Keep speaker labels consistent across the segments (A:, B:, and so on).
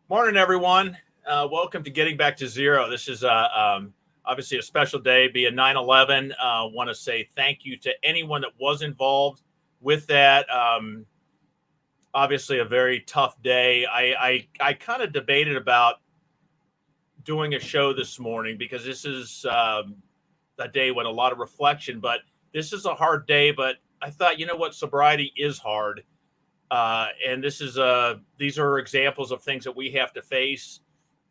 A: Morning, everyone. Welcome to Getting Back to Zero. This is obviously a special day, being 9/11. Want to say thank you to anyone that was involved with that. Obviously, a very tough day. I kind of debated about doing a show this morning because this is a day when a lot of reflection, but this is a hard day. But I thought, you know what, sobriety is hard. And these are examples of things that we have to face.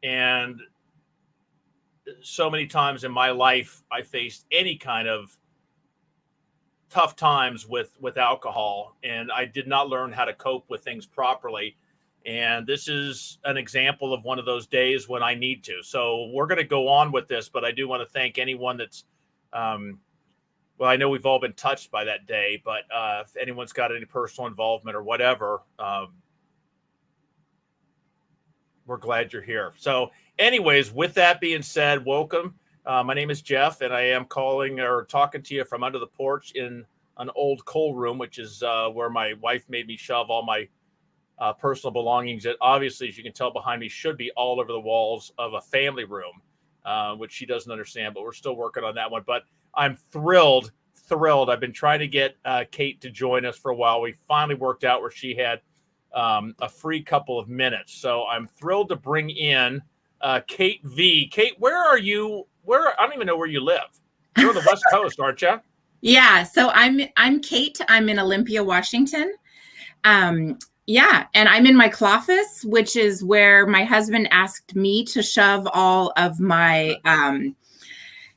A: And so many times in my life, I faced any kind of tough times with alcohol, and I did not learn how to cope with things properly. And this is an example of one of those days when I need to. So we're going to go on with this, but I do want to thank anyone that's well, I know we've all been touched by that day, but if anyone's got any personal involvement or whatever, we're glad you're here. So anyways, with that being said, welcome. My name is Jeff, and I am calling or talking to you from under the porch in an old coal room, which is where my wife made me shove all my personal belongings that obviously, as you can tell behind me, should be all over the walls of a family room, which she doesn't understand, but we're still working on that one. But I'm thrilled. I've been trying to get Kate to join us for a while. We finally worked out where she had a free couple of minutes. So I'm thrilled to bring in Kate V. Kate, where are you? I don't even know where you live. You're on the West Coast, aren't you?
B: Yeah. So I'm Kate. I'm in Olympia, Washington. Yeah, and I'm in my cloffice, which is where my husband asked me to shove all of my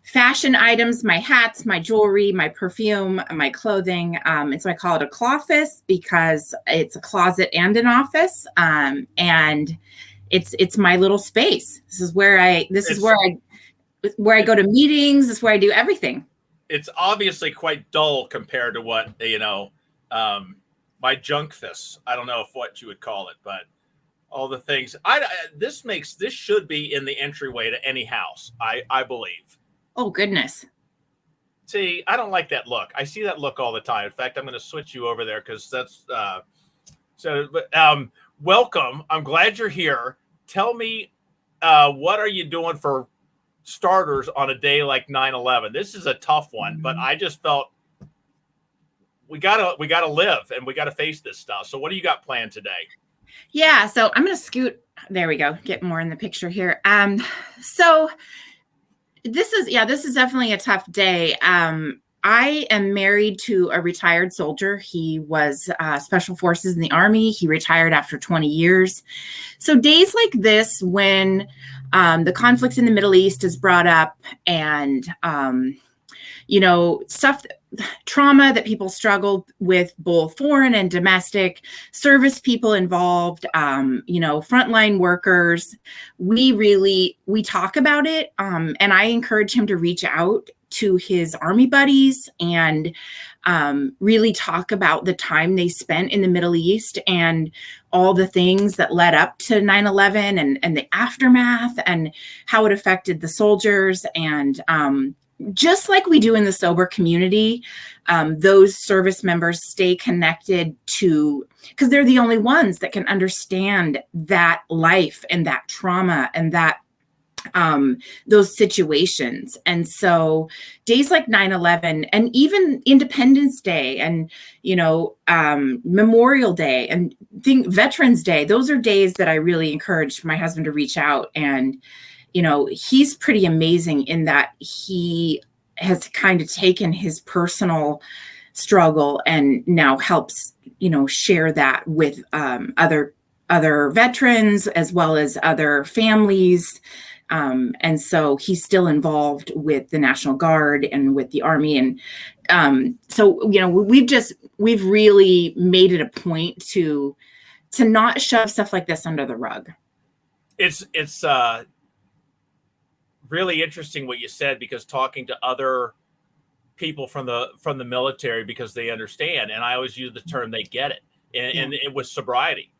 B: fashion items, my hats, my jewelry, my perfume, my clothing. And so I call it a cloffice because it's a closet and an office. And it's my little space. This is where I go to meetings. This is where I do everything.
A: It's obviously quite dull compared to what, my junk fist. I don't know what you would call it, but all the things this should be in the entryway to any house. I believe.
B: Oh, goodness.
A: See, I don't like that look. I see that look all the time. In fact, I'm going to switch you over there because that's welcome. I'm glad you're here. Tell me, what are you doing for starters on a day like 9/11? This is a tough one, but I just felt we gotta live and we gotta face this stuff. So what do you got planned today?
B: Yeah, so I'm going to scoot. There we go. Get more in the picture here. So this is definitely a tough day. I am married to a retired soldier. He was special forces in the Army. He retired after 20 years. So days like this, when the conflicts in the Middle East is brought up and, trauma that people struggled with, both foreign and domestic, service people involved, frontline workers. We talk about it. And I encourage him to reach out to his Army buddies and really talk about the time they spent in the Middle East and all the things that led up to 9/11 and the aftermath and how it affected the soldiers. And just like we do in the sober community, those service members stay connected because they're the only ones that can understand that life and that trauma and that those situations. And so days like 9/11 and even Independence Day and, Memorial Day and Veterans Day, those are days that I really encouraged my husband to reach out. And he's pretty amazing in that he has kind of taken his personal struggle and now helps, share that with other veterans as well as other families. And so he's still involved with the National Guard and with the Army. And so, we've really made it a point to not shove stuff like this under the rug.
A: It's really interesting what you said, because talking to other people from the military, because they understand, and I always use the term they get it, and it was sobriety,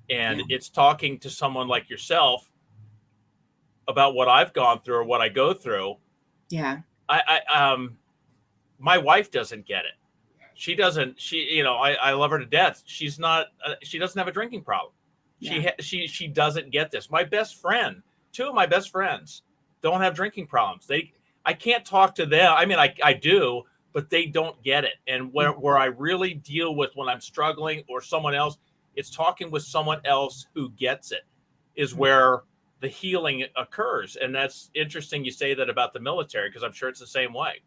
A: and it's talking to someone like yourself about what I've gone through or what I go through. My wife doesn't get it. She doesn't. I love her to death. She doesn't have a drinking problem. She doesn't get this. My best friend, two of my best friends, don't have drinking problems. I can't talk to them. I mean, I do, but they don't get it. And where I really deal with when I'm struggling or someone else, it's talking with someone else who gets it, is where the healing occurs. And that's interesting you say that about the military, because I'm sure it's the same way.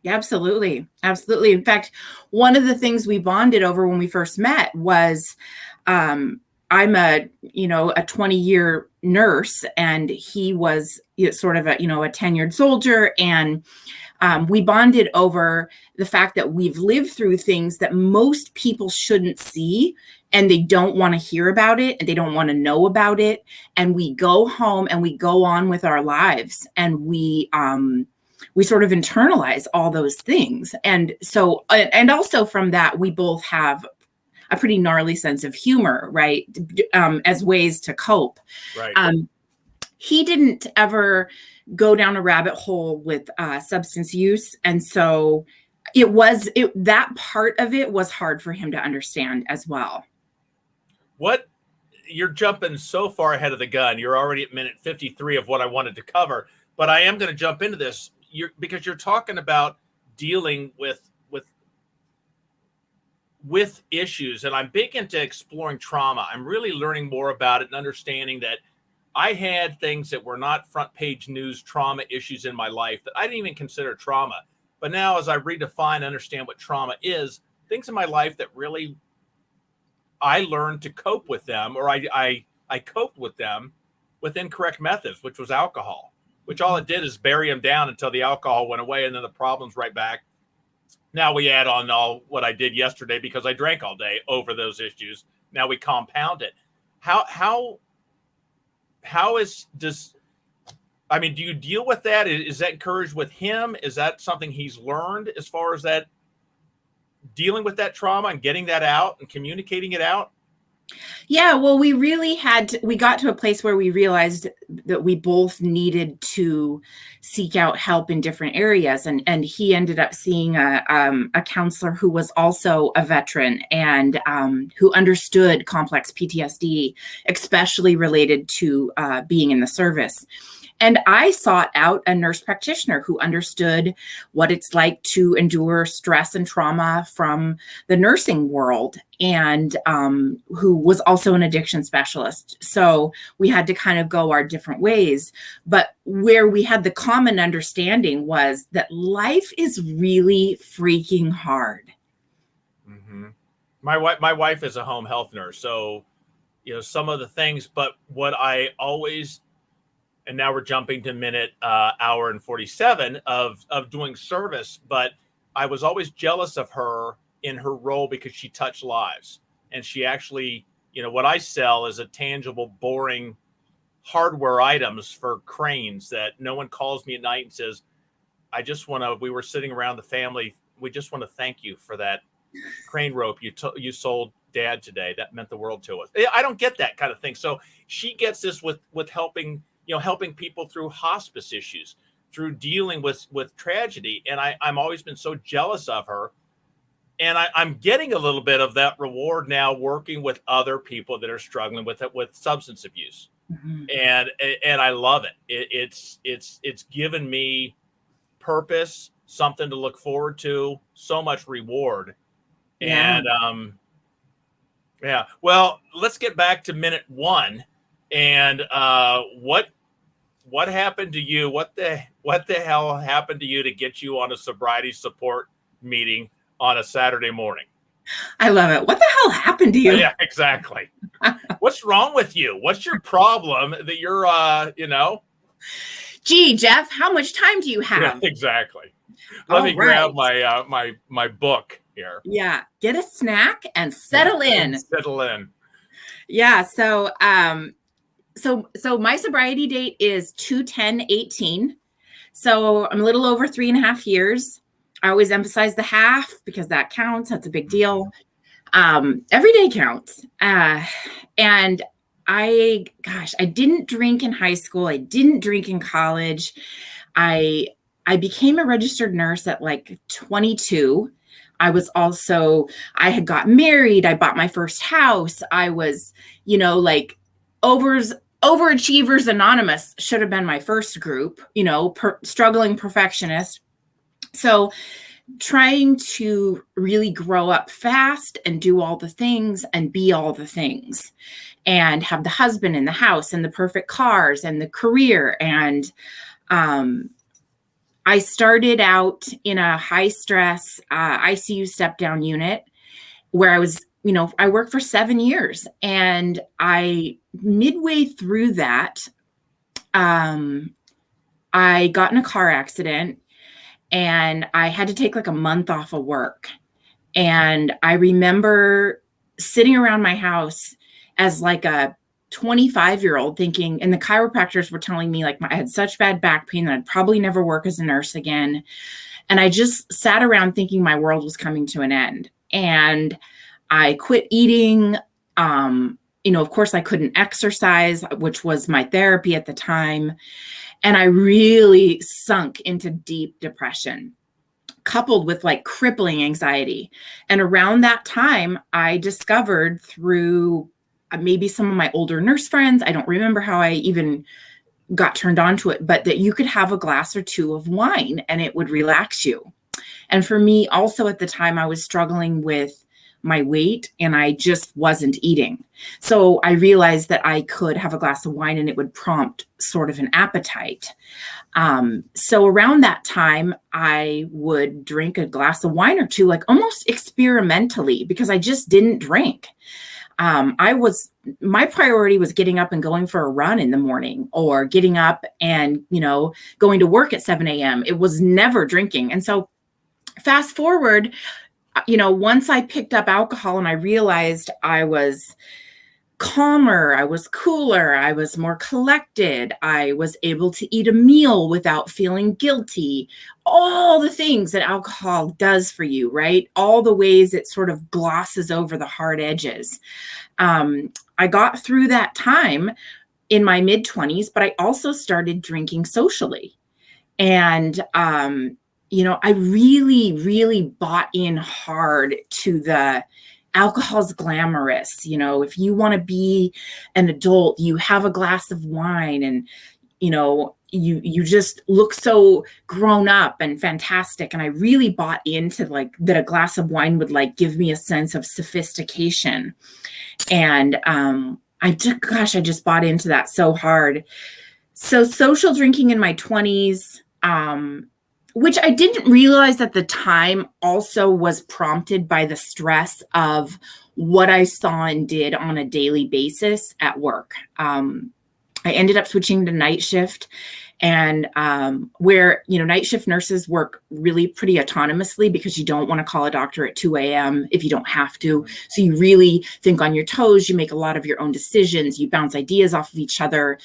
B: Absolutely. Absolutely. In fact, one of the things we bonded over when we first met was, I'm a 20-year nurse, and he was sort of a tenured soldier. And we bonded over the fact that we've lived through things that most people shouldn't see, and they don't want to hear about it, and they don't want to know about it. And we go home and we go on with our lives, and we sort of internalize all those things. And so, and also from that, we both have a pretty gnarly sense of humor, right? As ways to cope.
A: Right.
B: He didn't ever go down a rabbit hole with substance use. And so that part of it was hard for him to understand as well.
A: You're jumping so far ahead of the gun. You're already at minute 53 of what I wanted to cover, but I am going to jump into this because you're talking about dealing with issues, and I'm big into exploring trauma. I'm really learning more about it and understanding that I had things that were not front page news trauma issues in my life that I didn't even consider trauma. But now, as I redefine and understand what trauma is, things in my life that really I learned to cope with them, or I coped with them with incorrect methods, which was alcohol, which all it did is bury them down until the alcohol went away, and then the problem's right back. Now we add on all what I did yesterday because I drank all day over those issues. Now we compound it. Do you deal with that? Is that encouraged with him? Is that something he's learned as far as that dealing with that trauma and getting that out and communicating it out?
B: Yeah, well, we got to a place where we realized that we both needed to seek out help in different areas. And he ended up seeing a counselor who was also a veteran and who understood complex PTSD, especially related to being in the service. And I sought out a nurse practitioner who understood what it's like to endure stress and trauma from the nursing world, and who was also an addiction specialist. So we had to kind of go our different ways. But where we had the common understanding was that life is really freaking hard.
A: Mm-hmm. My wife is a home health nurse. So, some of the things, but what I always... And now we're jumping to minute hour and 47 of doing service. But I was always jealous of her in her role because she touched lives. And she actually, what I sell is a tangible, boring hardware items for cranes that no one calls me at night and says, we were sitting around the family. We just want to thank you for that crane rope you sold Dad today. That meant the world to us. I don't get that kind of thing. So she gets this with helping people through hospice issues, through dealing with tragedy. And I'm always been so jealous of her. And I'm getting a little bit of that reward now working with other people that are struggling with substance abuse. Mm-hmm. And I love it. It's given me purpose, something to look forward to, so much reward. Yeah. And yeah. Well, let's get back to minute 1. And what happened to you? What the hell happened to you to get you on a sobriety support meeting on a Saturday morning?
B: I love it. What the hell happened to you?
A: Yeah, exactly. What's wrong with you? What's your problem that you're,
B: Gee, Jeff, how much time do you have?
A: Yeah, exactly. Let me grab my book here.
B: Yeah, get a snack and settle in.
A: Settle in.
B: Yeah. So my sobriety date is 2/10/18. So I'm a little over 3.5 years. I always emphasize the half because that counts. That's a big deal. Every day counts. And I didn't drink in high school. I didn't drink in college. I became a registered nurse at like 22. I had got married. I bought my first house. I was, like Overachievers Anonymous should have been my first group, struggling perfectionist. So trying to really grow up fast and do all the things and be all the things and have the husband in the house and the perfect cars and the career. And I started out in a high stress ICU step down unit where I was, I worked for 7 years, and midway through that, I got in a car accident and I had to take like a month off of work. And I remember sitting around my house as like a 25-year-old thinking, and the chiropractors were telling me like I had such bad back pain that I'd probably never work as a nurse again. And I just sat around thinking my world was coming to an end. And I quit eating. Of course I couldn't exercise, which was my therapy at the time. And I really sunk into deep depression, coupled with like crippling anxiety. And around that time, I discovered through maybe some of my older nurse friends, I don't remember how I even got turned on to it, but that you could have a glass or two of wine and it would relax you. And for me also at the time, I was struggling with my weight and I just wasn't eating. So I realized that I could have a glass of wine and it would prompt sort of an appetite. So around that time, I would drink a glass of wine or two, like almost experimentally, because I just didn't drink. My priority was getting up and going for a run in the morning, or getting up and, going to work at 7 a.m. It was never drinking. And so fast forward, once I picked up alcohol and I realized I was calmer, I was cooler, I was more collected, I was able to eat a meal without feeling guilty, all the things that alcohol does for you, right? All the ways it sort of glosses over the hard edges. I got through that time in my mid-20s, but I also started drinking socially. And, I really, really bought in hard to the alcohol's glamorous. If you want to be an adult, you have a glass of wine and, you just look so grown up and fantastic. And I really bought into like that a glass of wine would like give me a sense of sophistication. And I just bought into that so hard. So social drinking in my 20s, which I didn't realize at the time also was prompted by the stress of what I saw and did on a daily basis at work. I ended up switching to night shift, and where, night shift nurses work really pretty autonomously because you don't want to call a doctor at 2 a.m. if you don't have to. So you really think on your toes, you make a lot of your own decisions, you bounce ideas off of each other.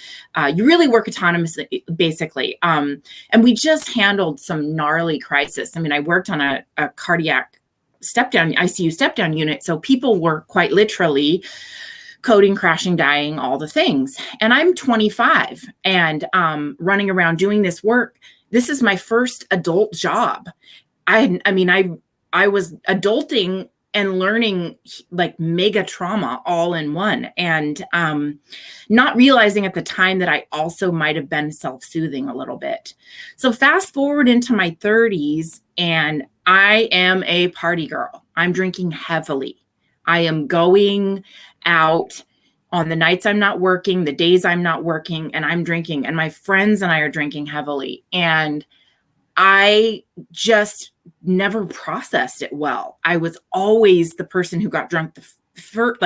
B: You really work autonomously, basically. And we just handled some gnarly crisis. I mean, I worked on a cardiac ICU step down unit. So people were quite literally coding, crashing, dying, all the things. And I'm 25 and running around doing this work. This is my first adult job. I was adulting and learning like mega trauma all in one, and not realizing at the time that I also might have been self-soothing a little bit. So fast forward into my 30s, and I am a party girl. I'm drinking heavily. I am going out on the nights I'm not working, the days I'm not working, and I'm drinking, and my friends and I are drinking heavily. And I just never processed it well. I was always the person who got drunk first,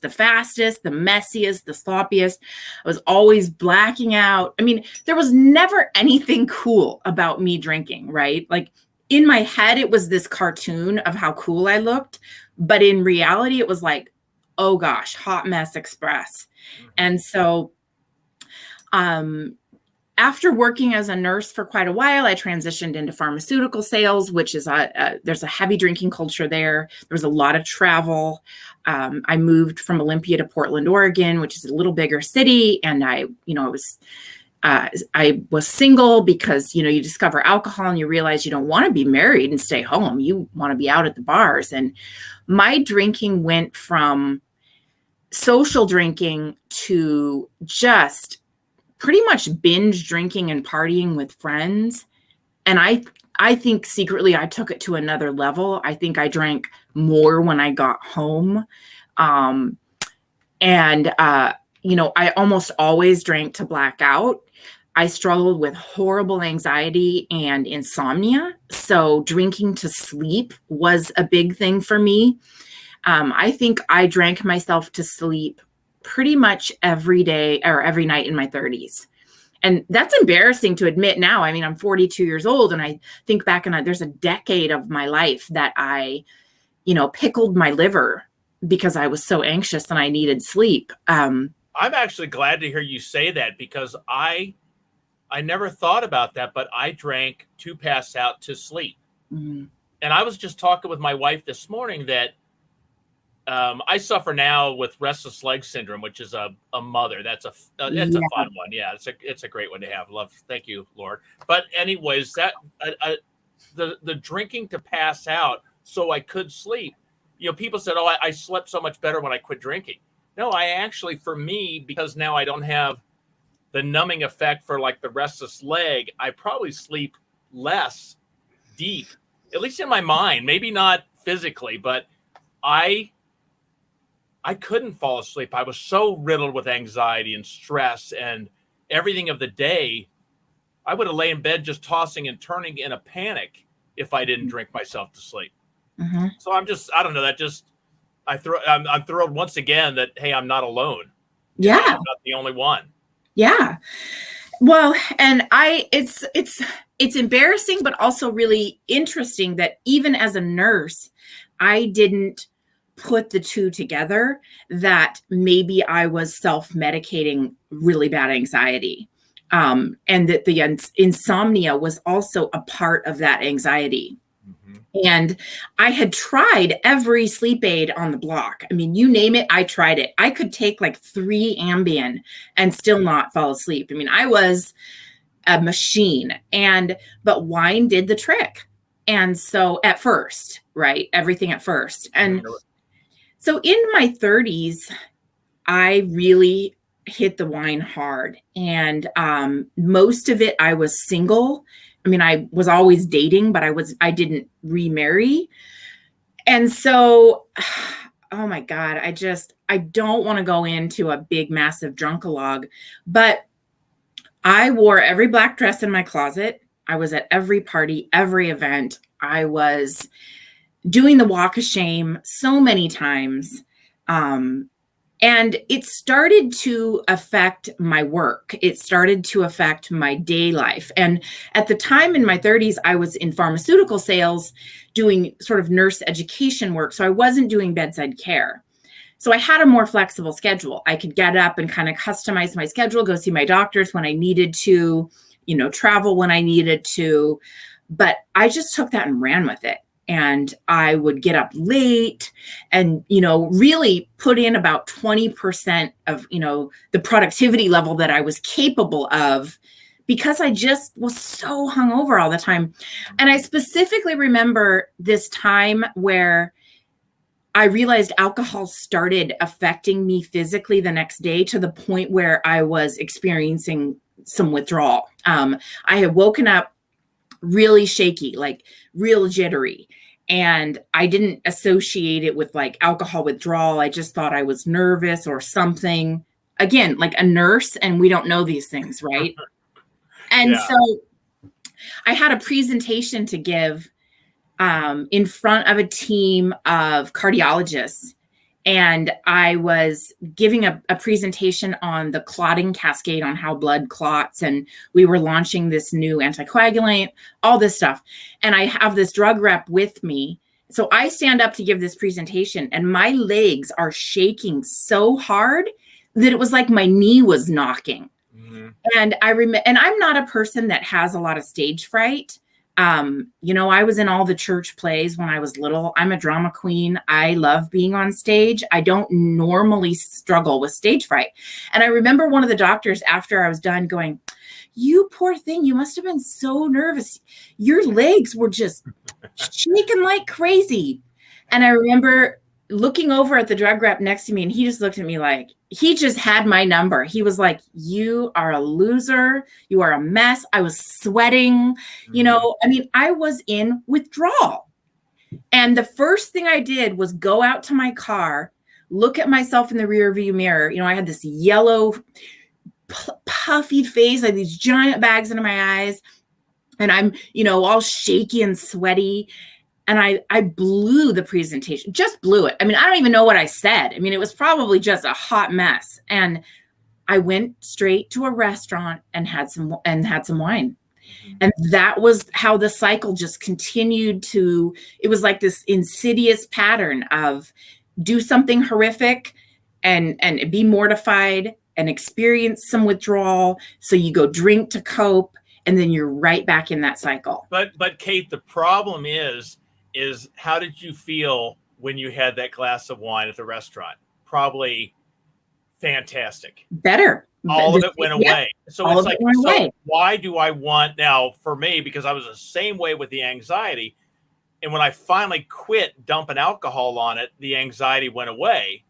B: the fastest, the messiest, the sloppiest. I was always blacking out. I mean, there was never anything cool about me drinking, right? Like in my head, it was this cartoon of how cool I looked. But in reality, it was like, oh gosh, hot mess express. And so after working as a nurse for quite a while, I transitioned into pharmaceutical sales, which is there's a heavy drinking culture there. There was a lot of travel. I moved from Olympia to Portland, Oregon, which is a little bigger city. And I was I was single because, you discover alcohol and you realize you don't want to be married and stay home. You want to be out at the bars. And my drinking went from social drinking to just pretty much binge drinking and partying with friends. And I think secretly I took it to another level. I think I drank more when I got home. I almost always drank to black out. I struggled with horrible anxiety and insomnia. So drinking to sleep was a big thing for me. I think I drank myself to sleep pretty much every day or every night in my 30s. And that's embarrassing to admit now. I mean, I'm 42 years old and I think back and there's a decade of my life that I, pickled my liver because I was so anxious and I needed sleep.
A: I'm actually glad to hear you say that because I never thought about that, but I drank to pass out to sleep.
B: Mm-hmm.
A: And I was just talking with my wife this morning that I suffer now with restless leg syndrome, which is a mother. That's a fun one. Yeah, it's a great one to have. Love. Thank you, Lord. But anyways, that the drinking to pass out so I could sleep. People said, "Oh, I slept so much better when I quit drinking." No, I actually, for me, because now I don't have the numbing effect for like the restless leg, I probably sleep less deep, at least in my mind. Maybe not physically, but I couldn't fall asleep. I was so riddled with anxiety and stress and everything of the day. I would have lay in bed just tossing and turning in a panic if I didn't drink myself to sleep.
B: Mm-hmm.
A: So I don't know. I'm thrilled once again that, hey, I'm not alone.
B: Yeah.
A: I'm not the only one.
B: Yeah. Well, and it's embarrassing, but also really interesting that even as a nurse, I didn't put the two together, that maybe I was self-medicating really bad anxiety. And that the insomnia was also a part of that anxiety.
A: Mm-hmm.
B: And I had tried every sleep aid on the block. I mean, you name it, I tried it. I could take like 3 Ambien and still not fall asleep. I mean, I was a machine, but wine did the trick. And so at first, right? Everything at first. And so in my 30s, I really hit the wine hard. And most of it, I was single. I mean, I was always dating, but I didn't remarry. And so, oh my God, I don't want to go into a big, massive drunkalog, but I wore every black dress in my closet. I was at every party, every event. I was doing the walk of shame so many times. And it started to affect my work. It started to affect my day life. And at the time in my 30s, I was in pharmaceutical sales doing sort of nurse education work. So I wasn't doing bedside care. So I had a more flexible schedule. I could get up and kind of customize my schedule, go see my doctors when I needed to, travel when I needed to. But I just took that and ran with it. And I would get up late and, really put in about 20% of, the productivity level that I was capable of, because I just was so hungover all the time. And I specifically remember this time where I realized alcohol started affecting me physically the next day, to the point where I was experiencing some withdrawal. I had woken up really shaky, like real jittery. And I didn't associate it with like alcohol withdrawal. I just thought I was nervous or something. Again, like a nurse, and we don't know these things, right? And so I had a presentation to give in front of a team of cardiologists. And I was giving a presentation on the clotting cascade, on how blood clots. And we were launching this new anticoagulant, all this stuff. And I have this drug rep with me. So I stand up to give this presentation and my legs are shaking so hard that it was like my knee was knocking.
A: Mm-hmm.
B: And and I'm not a person that has a lot of stage fright. I was in all the church plays when I was little. I'm a drama queen. I love being on stage. I don't normally struggle with stage fright. And I remember one of the doctors, after I was done, going, you poor thing, you must have been so nervous. Your legs were just shaking like crazy. And I remember looking over at the drug rep next to me, and he just looked at me like, he just had my number. He was like, you are a loser. You are a mess. I was sweating. You know, I mean, I was in withdrawal. And the first thing I did was go out to my car, look at myself in the rearview mirror. You know, I had this yellow, puffy face. I had these giant bags under my eyes. And I'm, you know, all shaky and sweaty. And I blew the presentation, just blew it. I mean, I don't even know what I said. I mean, it was probably just a hot mess. And I went straight to a restaurant and had some wine. And that was how the cycle just continued to, it was like this insidious pattern of do something horrific and be mortified and experience some withdrawal. So you go drink to cope, and then you're right back in that cycle.
A: But Kate, the problem is how did you feel when you had that glass of wine at the restaurant? Probably fantastic.
B: Better.
A: All of it went away. So it's like, so why do I want now, for me, because I was the same way with the anxiety. And when I finally quit dumping alcohol on it, the anxiety went away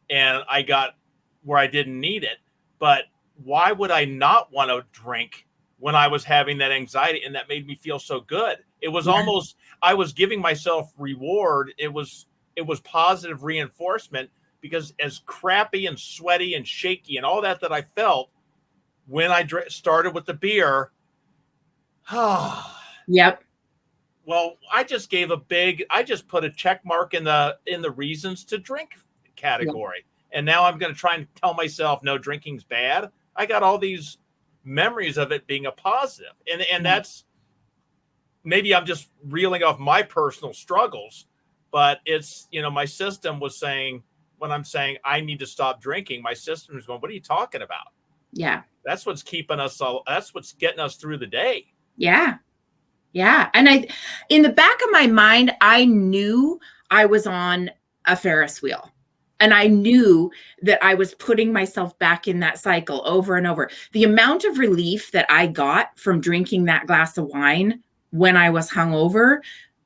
A: and I got where I didn't need it. But why would I not want to drink when I was having that anxiety? And that made me feel so good. It was almost, I was giving myself reward. It was positive reinforcement, because as crappy and sweaty and shaky and all that I felt when I started with the beer.
B: Yep.
A: Well, I just put a check mark in the reasons to drink category. Yep. And now I'm going to try and tell myself, no, drinking's bad. I got all these memories of it being a positive. And that's, maybe I'm just reeling off my personal struggles, but it's, you know, my system was saying, when I'm saying I need to stop drinking, my system is going, what are you talking about?
B: Yeah.
A: That's what's keeping us that's what's getting us through the day.
B: Yeah. Yeah. And in the back of my mind, I knew I was on a Ferris wheel. And I knew that I was putting myself back in that cycle over and over. The amount of relief that I got from drinking that glass of wine when I was hungover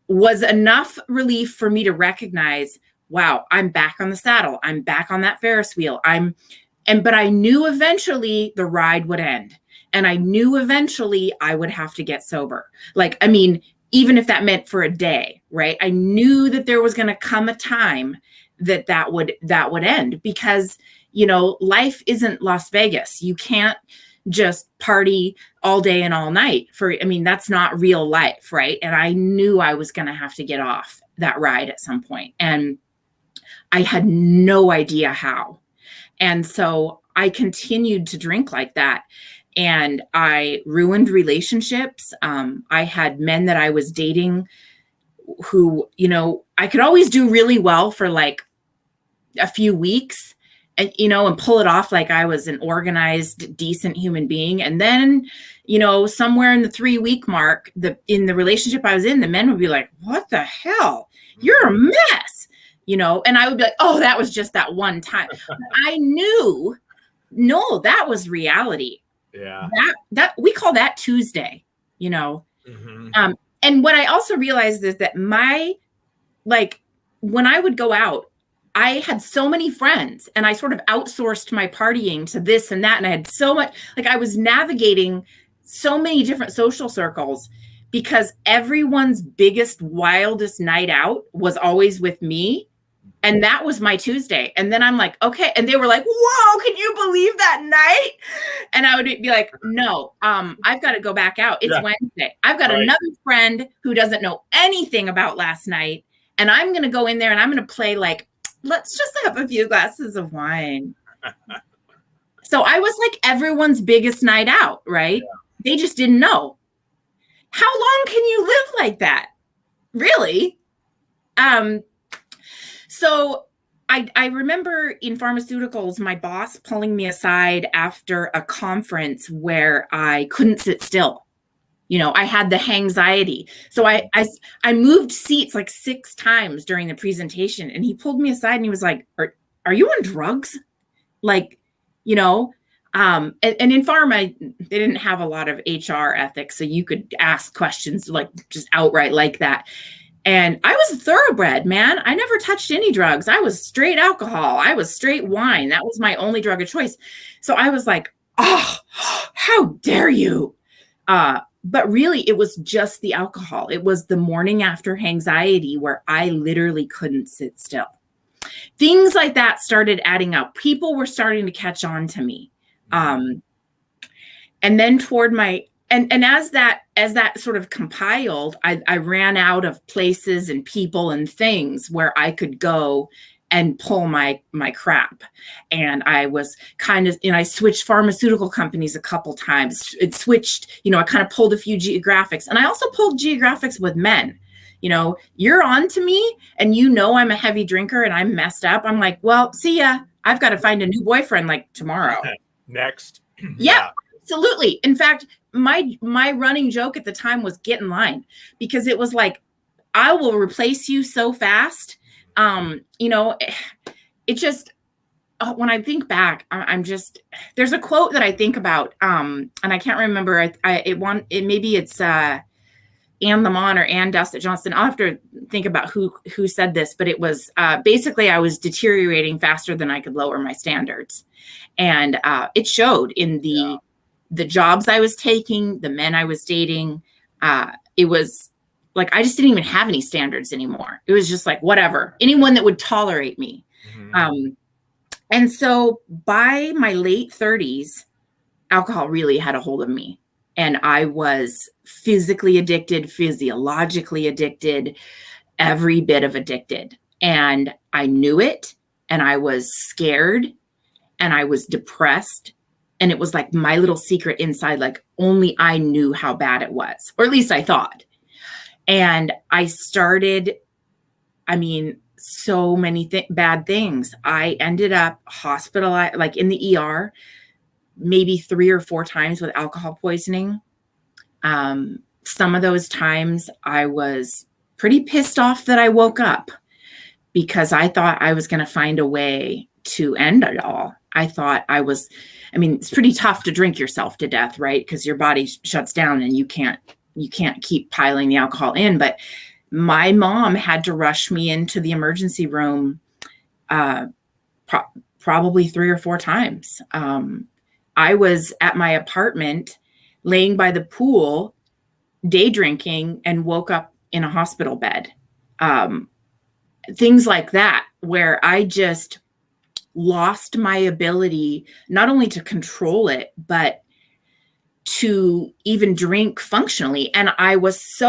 B: was enough relief for me to recognize, wow, I'm back on the saddle. I'm back on that Ferris wheel. But I knew eventually the ride would end. And I knew eventually I would have to get sober. Like, I mean, even if that meant for a day, right? I knew that there was going to come a time that would end, because, you know, life isn't Las Vegas. You can't just party all day and all night that's not real life. Right. And I knew I was going to have to get off that ride at some point. And I had no idea how. And so I continued to drink like that. And I ruined relationships. I had men that I was dating who, you know, I could always do really well for like a few weeks and, you know, and pull it off like I was an organized, decent human being. And then, you know, somewhere in the 3-week mark, in the relationship I was in, the men would be like, what the hell? You're a mess, you know? And I would be like, oh, that was just that one time. I knew, no, that was reality.
A: Yeah.
B: That we call that Tuesday, you know? Mm-hmm. And what I also realized is that when I would go out, I had so many friends and I sort of outsourced my partying to this and that. And I had so much, like I was navigating so many different social circles because everyone's biggest, wildest night out was always with me. And that was my Tuesday. And then I'm like, okay. And they were like, whoa, can you believe that night? And I would be like, no, I've got to go back out. It's Wednesday. I've got another friend who doesn't know anything about last night. And I'm going to go in there and I'm going to play like, let's just have a few glasses of wine. So I was like everyone's biggest night out, right? Yeah. They just didn't know. How long can you live like that? Really? So I remember in pharmaceuticals, my boss pulling me aside after a conference where I couldn't sit still. You know, I had the hangxiety. So I moved seats like 6 times during the presentation, and he pulled me aside and he was like, are you on drugs? Like, you know, And in pharma, they didn't have a lot of HR ethics, so you could ask questions like just outright like that. And I was a thoroughbred, man. I never touched any drugs. I was straight alcohol. I was straight wine. That was my only drug of choice. So I was like, oh, how dare you? But really, it was just the alcohol. It was the morning after anxiety where I literally couldn't sit still. Things like that started adding up. People were starting to catch on to me. And then toward my and as that sort of compiled, I ran out of places and people and things where I could go and pull my crap. And I was kind of, I switched pharmaceutical companies a couple times. It switched, I kind of pulled a few geographics, and I also pulled geographics with men. You're on to me and I'm a heavy drinker and I'm messed up. I'm like, well, see ya. I've got to find a new boyfriend like tomorrow.
A: Next.
B: Yeah, absolutely. In fact, my running joke at the time was get in line, because it was like, I will replace you so fast. It just, when I think back, there's a quote that I think about, and I can't remember. Maybe it's Anne Lamont or Ann Dustin Johnston. I'll have to think about who said this, but it was basically I was deteriorating faster than I could lower my standards. And it showed in the jobs I was taking, the men I was dating. It was like, I just didn't even have any standards anymore. It was just like, whatever, anyone that would tolerate me. Mm-hmm. And so by my late 30s, alcohol really had a hold of me. And I was physically addicted, physiologically addicted, every bit of addicted. And I knew it, and I was scared, and I was depressed. And it was like my little secret inside, like only I knew how bad it was, or at least I thought. And I started, so many bad things. I ended up hospitalized, like in the ER, maybe 3 or 4 times with alcohol poisoning. Some of those times I was pretty pissed off that I woke up, because I thought I was going to find a way to end it all. I thought it's pretty tough to drink yourself to death, right? Because your body shuts down and you can't keep piling the alcohol in. But my mom had to rush me into the emergency room probably 3 or 4 times. I was at my apartment laying by the pool, day drinking, and woke up in a hospital bed. Things like that, where I just lost my ability not only to control it, but to even drink functionally. And I was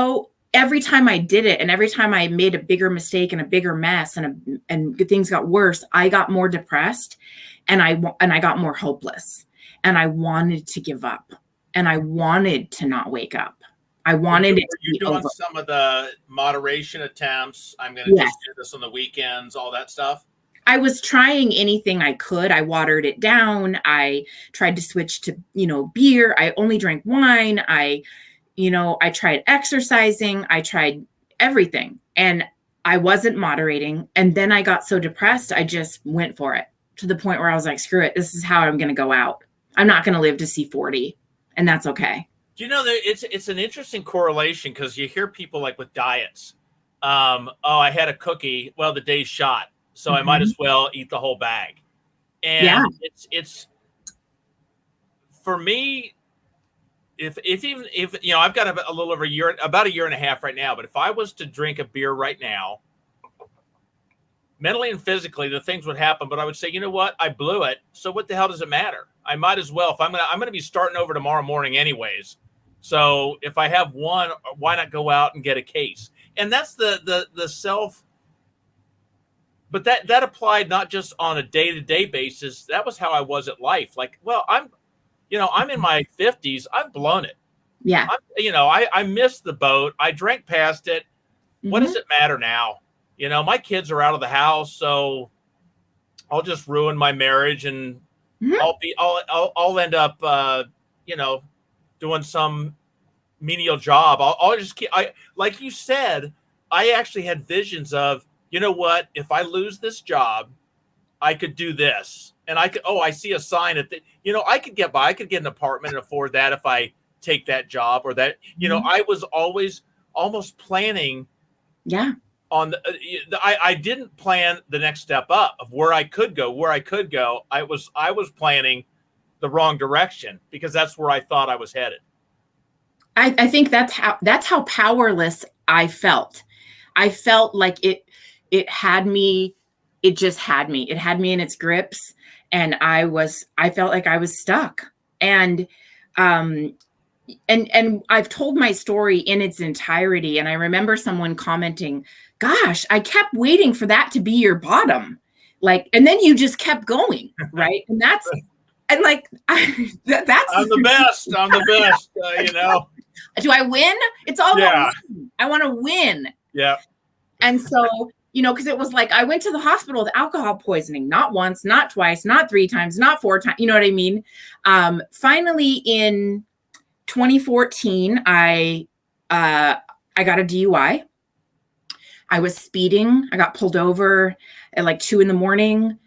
B: every time I did it, and every time I made a bigger mistake and a bigger mess and things got worse, I got more depressed, and I got more hopeless, and I wanted to give up, and I wanted to not wake up. I wanted it to be
A: doing
B: over.
A: Some of the moderation attempts. I'm going to just do this on the weekends, all that stuff.
B: I was trying anything I could. I watered it down. I tried to switch to, beer. I only drank wine. I tried exercising. I tried everything, and I wasn't moderating. And then I got so depressed, I just went for it, to the point where I was like, screw it. This is how I'm going to go out. I'm not going to live to see 40, and that's okay.
A: It's an interesting correlation, because you hear people like with diets. I had a cookie. Well, the day's shot, so I might as well eat the whole bag. And it's for me, if I've got a little over about a year and a half right now, but if I was to drink a beer right now, mentally and physically, the things would happen, but I would say, you know what? I blew it. So what the hell does it matter? I might as well. If I'm going to be starting over tomorrow morning anyways. So if I have one, why not go out and get a case? And that's the self. But that applied not just on a day-to-day basis. That was how I was at life. Like, well, I'm in my 50s. I've blown it.
B: Yeah.
A: I missed the boat. I drank past it. Mm-hmm. What does it matter now? My kids are out of the house, so I'll just ruin my marriage, and I'll end up, doing some menial job. I'll just keep. Like you said, I actually had visions of, you know what? If I lose this job, I could do this. and I see a sign at I could get by. I could get an apartment and afford that if I take that job or that, I was always almost planning.
B: Yeah.
A: On I didn't plan the next step up of where I could go. I was planning the wrong direction because that's where I thought I was headed.
B: I think that's how powerless I felt. I felt like it had me. It just had me. It had me in its grips, and I felt like I was stuck. And I've told my story in its entirety. And I remember someone commenting, "Gosh, I kept waiting for that to be your bottom, and then you just kept going, right?" And that's I'm
A: the best. I'm the best.
B: Do I win? It's all about winning. I want to win.
A: Yeah.
B: And so, because it was like I went to the hospital with alcohol poisoning, not once, not twice, not 3 times, not 4 times. You know what I mean? Finally, in 2014, I got a DUI. I was speeding. I got pulled over at like 2 a.m.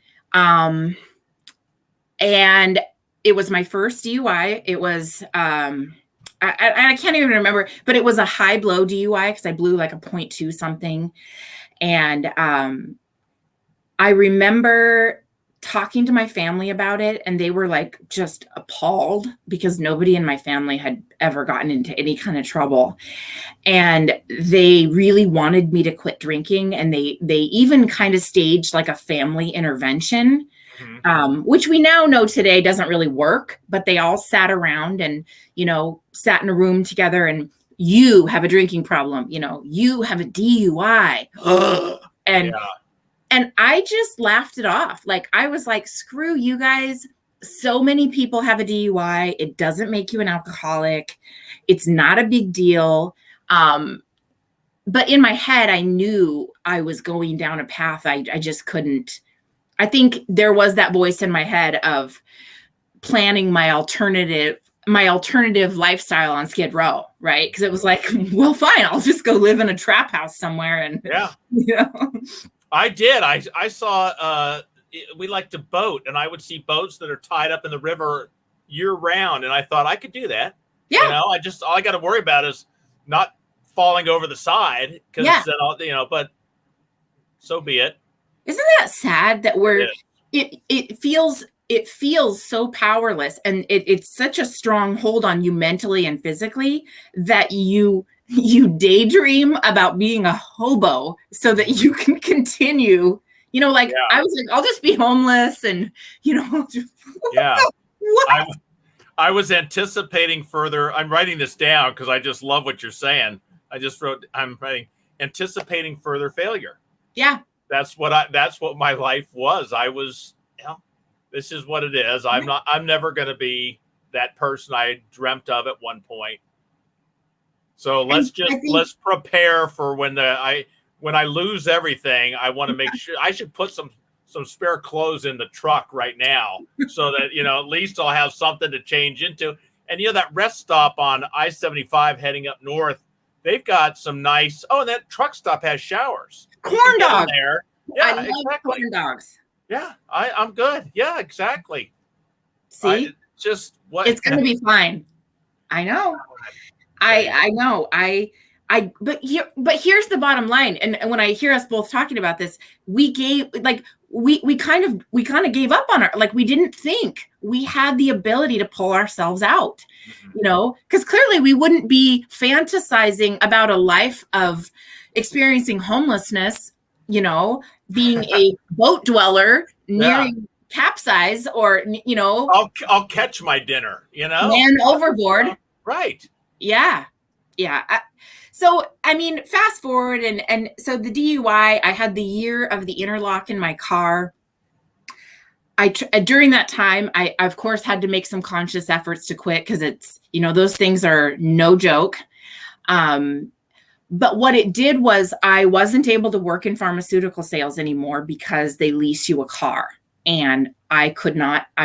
B: And it was my first DUI. It was, I can't even remember, but it was a high blow DUI because I blew like a 0.2 something. And I remember talking to my family about it, and they were like just appalled because nobody in my family had ever gotten into any kind of trouble. And they really wanted me to quit drinking. And they even kind of staged like a family intervention. Which we now know today doesn't really work, but they all sat around and, sat in a room together, and you have a drinking problem, you have a DUI. And I just laughed it off. Like, I was like, screw you guys. So many people have a DUI. It doesn't make you an alcoholic. It's not a big deal. But in my head, I knew I was going down a path I just couldn't. I think there was that voice in my head of planning my alternative lifestyle on Skid Row, right? Because it was like, well, fine, I'll just go live in a trap house somewhere. And
A: I did. I saw. We like to boat, and I would see boats that are tied up in the river year round, and I thought I could do that.
B: Yeah.
A: All I got to worry about is not falling over the side because then but so be it.
B: Isn't that sad that it feels so powerless, and it's such a strong hold on you mentally and physically that you daydream about being a hobo so that you can continue, I was like, I'll just be homeless and,
A: yeah.
B: What?
A: I was anticipating further. I'm writing this down because I just love what you're saying. I'm writing anticipating further failure.
B: Yeah.
A: That's what my life was. I was, this is what it is. I'm never going to be that person I dreamt of at one point. So let's prepare for when I lose everything. I want to make sure I should put some spare clothes in the truck right now so that, at least I'll have something to change into. And, that rest stop on I-75 heading up north, they've got some nice, and that truck stop has showers.
B: Corn dogs.
A: There. Yeah,
B: I love
A: exactly.
B: corn dogs.
A: Yeah, I'm good. Yeah, exactly.
B: See? It's going to be fine. I know. I know. But here's the bottom line. And when I hear us both talking about this, we kind of gave up on we didn't think we had the ability to pull ourselves out, because clearly we wouldn't be fantasizing about a life of experiencing homelessness, being a boat dweller nearing capsize or,
A: I'll catch my dinner,
B: man overboard.
A: Right.
B: Yeah. So, fast forward. And so the DUI, I had the year of the interlock in my car. During that time, I of course had to make some conscious efforts to quit because it's, those things are no joke. But what it did was I wasn't able to work in pharmaceutical sales anymore because they lease you a car. And I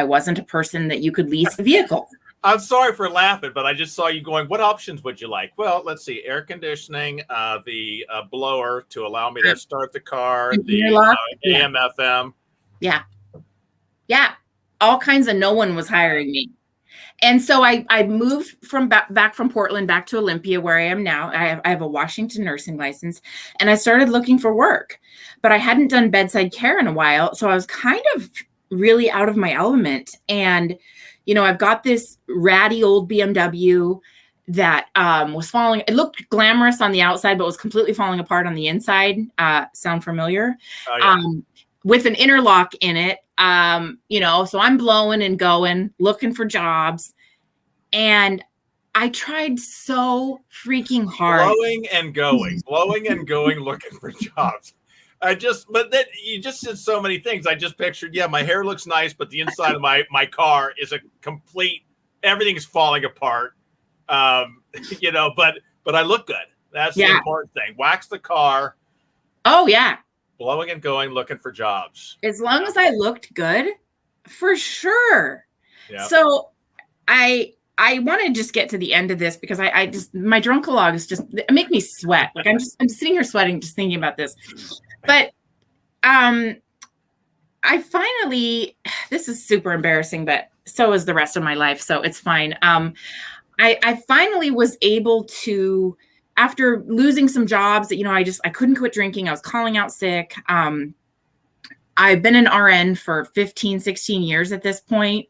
B: wasn't a person that you could lease a vehicle.
A: I'm sorry for laughing, but I just saw you going, what options would you like? Well, let's see, air conditioning, the blower to allow me to start the car, the AM, FM.
B: Yeah. all kinds of, no one was hiring me. And so I moved from back from Portland back to Olympia, where I am now. I have a Washington nursing license, and I started looking for work, but I hadn't done bedside care in a while. So I was kind of really out of my element. And, you know, I've got this ratty old BMW that was falling. It looked glamorous on the outside, but was completely falling apart on the inside. Sound familiar?
A: Oh, yeah.
B: With an interlock in it. You know, so I'm blowing and going, looking for jobs. And I tried so freaking hard.
A: Blowing and going, looking for jobs. But then you just said so many things. I just pictured, yeah, my hair looks nice, but the inside of my car is a complete, everything's falling apart. You know, but I look good. That's the important thing. Wax the car.
B: Oh, yeah.
A: Blowing and going, looking for jobs.
B: As long as I looked good, for sure.
A: Yeah.
B: So I want to just get to the end of this because I just, my drunkalog is just, it make me sweat. Like I'm sitting here sweating just thinking about this. But I finally, this is super embarrassing, but so is the rest of my life, so it's fine. I finally was able to, after losing some jobs that, you know, I couldn't quit drinking. I was calling out sick. I've been an RN for 15, 16 years at this point.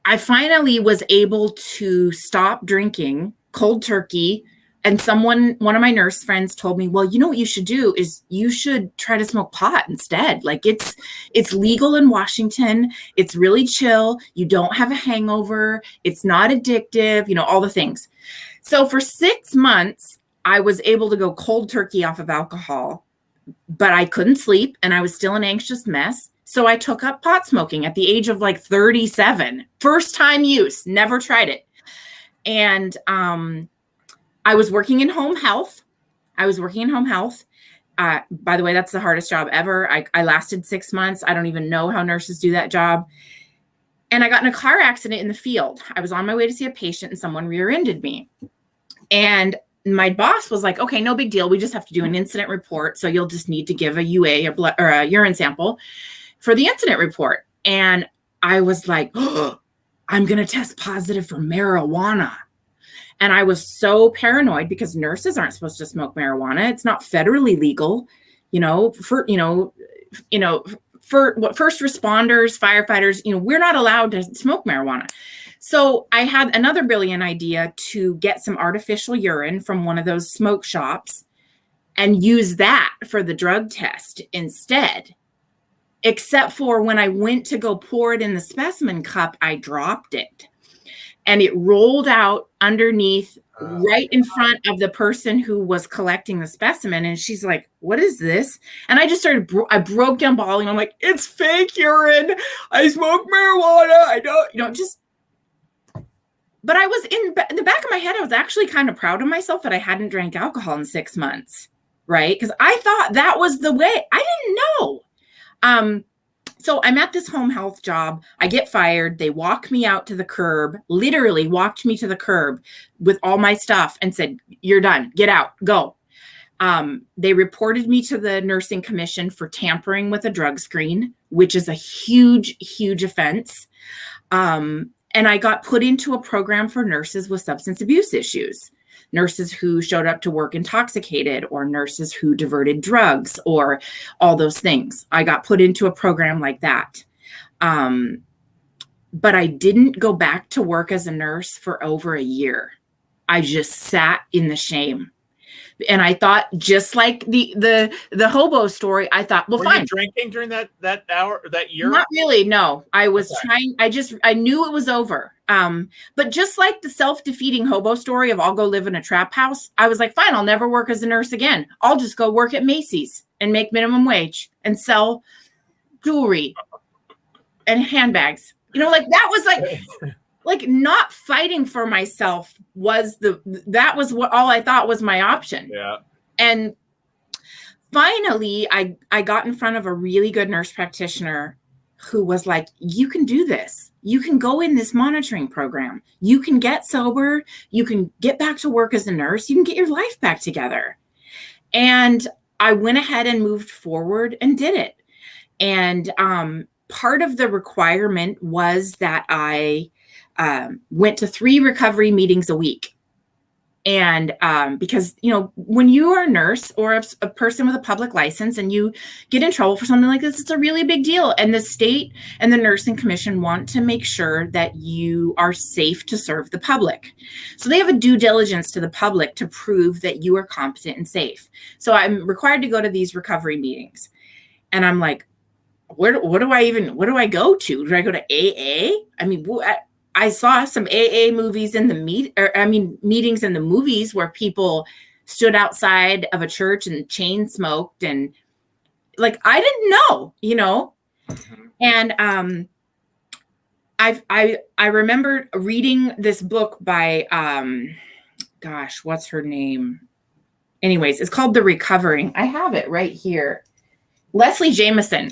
B: I finally was able to stop drinking cold turkey. And one of my nurse friends told me, well, you know what you should do is you should try to smoke pot instead. Like it's legal in Washington. It's really chill. You don't have a hangover. It's not addictive, you know, all the things. So for 6 months, I was able to go cold turkey off of alcohol, but I couldn't sleep and I was still an anxious mess. So I took up pot smoking at the age of like 37. First time use, never tried it. And I was working in home health. By the way, that's the hardest job ever. I lasted 6 months. I don't even know how nurses do that job. And I got in a car accident in the field. I was on my way to see a patient and someone rear-ended me. And my boss was like, okay, no big deal. We just have to do an incident report. So you'll just need to give a UA or a urine sample for the incident report. And I was like, oh, I'm going to test positive for marijuana. And I was so paranoid because nurses aren't supposed to smoke marijuana. It's not federally legal, for first responders, firefighters, we're not allowed to smoke marijuana. So I had another brilliant idea to get some artificial urine from one of those smoke shops and use that for the drug test instead. Except for when I went to go pour it in the specimen cup, I dropped it. And it rolled out underneath right in front of the person who was collecting the specimen. And she's like, what is this? And I just I broke down bawling. I'm like, it's fake urine. I smoke marijuana. I don't, but I was in the back of my head, I was actually kind of proud of myself that I hadn't drank alcohol in 6 months, right? Because I thought that was the way. I didn't know. So I'm at this home health job. I get fired. They walk me out to the curb, literally walked me to the curb with all my stuff and said, you're done. Get out. Go. They reported me to the nursing commission for tampering with a drug screen, which is a huge, huge offense. And I got put into a program for nurses with substance abuse issues. Nurses who showed up to work intoxicated, or nurses who diverted drugs, or all those things. I got put into a program like that. But I didn't go back to work as a nurse for over a year. I just sat in the shame. And I thought, just like the hobo story, I thought, well,
A: Were
B: fine.
A: you drinking during that year?
B: Not really. No, I was trying. I knew it was over. But just like the self-defeating hobo story of I'll go live in a trap house, I was like, fine, I'll never work as a nurse again. I'll just go work at Macy's and make minimum wage and sell jewelry and handbags. Like that was like not fighting for myself that was what all I thought was my option.
A: Yeah. And
B: finally I got in front of a really good nurse practitioner who was like, you can do this. You can go in this monitoring program. You can get sober. You can get back to work as a nurse. You can get your life back together. And I went ahead and moved forward and did it. And part of the requirement was that I went to 3 recovery meetings a week. And because, when you are a nurse or a person with a public license and you get in trouble for something like this, it's a really big deal. And the state and the nursing commission want to make sure that you are safe to serve the public. So they have a due diligence to the public to prove that you are competent and safe. So I'm required to go to these recovery meetings. And I'm like, what do I go to? Do I go to AA? I mean, I saw some AA movies in the meetings in the movies where people stood outside of a church and chain smoked, and like, I didn't know,
A: Mm-hmm.
B: And I remember reading this book by gosh, what's her name? Anyways, it's called The Recovering. I have it right here. Leslie Jameson.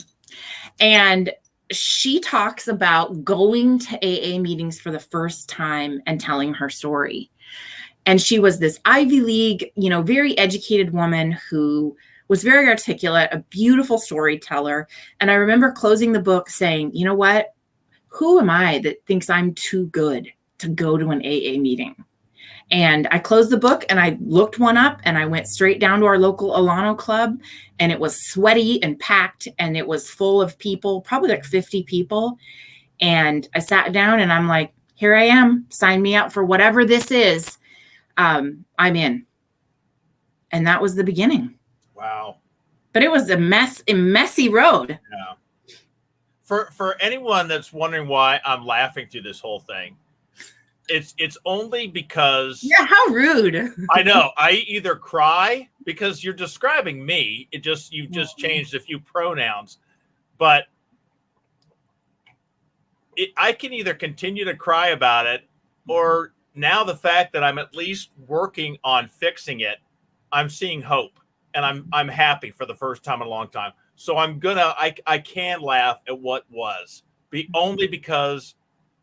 B: And she talks about going to AA meetings for the first time and telling her story. And she was this Ivy League, very educated woman who was very articulate, a beautiful storyteller. And I remember closing the book saying, you know what? Who am I that thinks I'm too good to go to an AA meeting? And I closed the book and I looked one up and I went straight down to our local Alano club, and it was sweaty and packed and it was full of people, probably like 50 people. And I sat down and I'm like, here I am, sign me up for whatever this is. I'm in. And that was the beginning.
A: Wow.
B: But it was a messy road.
A: Yeah. For anyone that's wondering why I'm laughing through this whole thing, it's only because,
B: yeah, how rude.
A: I know. I either cry because you're describing me. You've just changed a few pronouns, but I can either continue to cry about it, or now the fact that I'm at least working on fixing it, I'm seeing hope, and I'm happy for the first time in a long time. So I can laugh at what was, only because,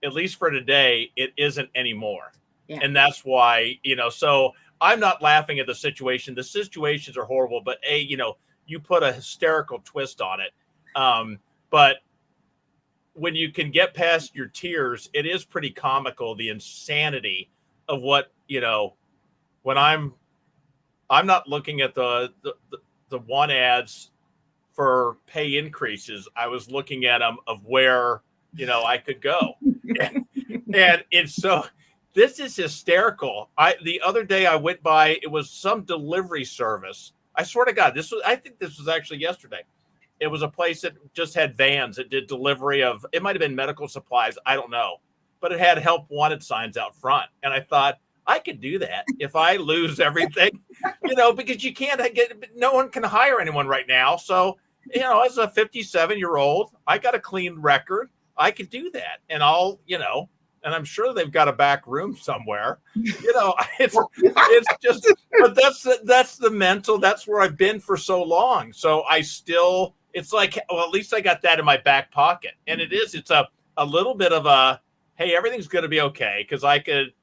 A: at least for today, it isn't anymore. Yeah. And that's why, so I'm not laughing at the situation. The situations are horrible, but you put a hysterical twist on it. But when you can get past your tears, it is pretty comical, the insanity of what, when I'm not looking at the one ads for pay increases. I was looking at them of where, I could go. And it's so, this is hysterical. The other day I went by, it was some delivery service. I swear to God, I think this was actually yesterday. It was a place that just had vans that did delivery of, it might've been medical supplies. I don't know, but it had help wanted signs out front. And I thought, I could do that if I lose everything, because you can't no one can hire anyone right now. So, as a 57-year-old, I got a clean record. I could do that. And and I'm sure they've got a back room somewhere, it's just, but that's the mental, that's where I've been for so long. So it's like, well, at least I got that in my back pocket. And it's a little bit of a, hey, everything's going to be okay. Cause I could,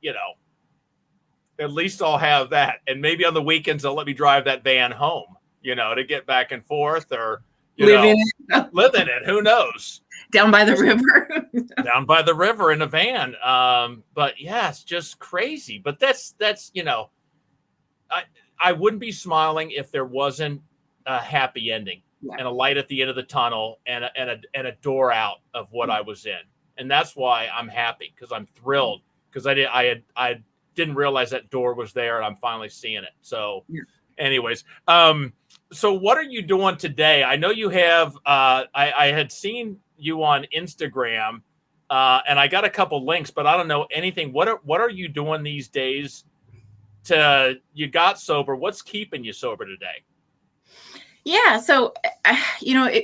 A: at least I'll have that. And maybe on the weekends, they'll let me drive that van home, to get back and forth, or, live in it. Who knows?
B: Down by the river.
A: Down by the river in a van. But yeah, it's just crazy. But that's I wouldn't be smiling if there wasn't a happy ending, and a light at the end of the tunnel, and a door out of what I was in. And that's why I'm happy, because I'm thrilled, because I didn't realize that door was there, and I'm finally seeing it. So anyways, so what are you doing today? I know you have, I had seen you on Instagram, and I got a couple links, but I don't know anything. What are you doing these days you got sober? What's keeping you sober today?
B: Yeah. So,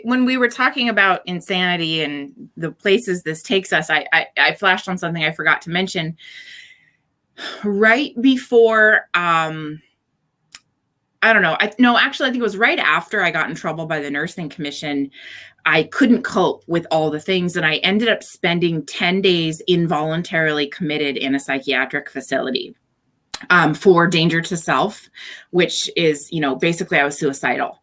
B: when we were talking about insanity and the places this takes us, I flashed on something I forgot to mention. Right before, I don't know. Actually, I think it was right after I got in trouble by the nursing commission. I couldn't cope with all the things, and I ended up spending 10 days involuntarily committed in a psychiatric facility for danger to self, which is, basically I was suicidal.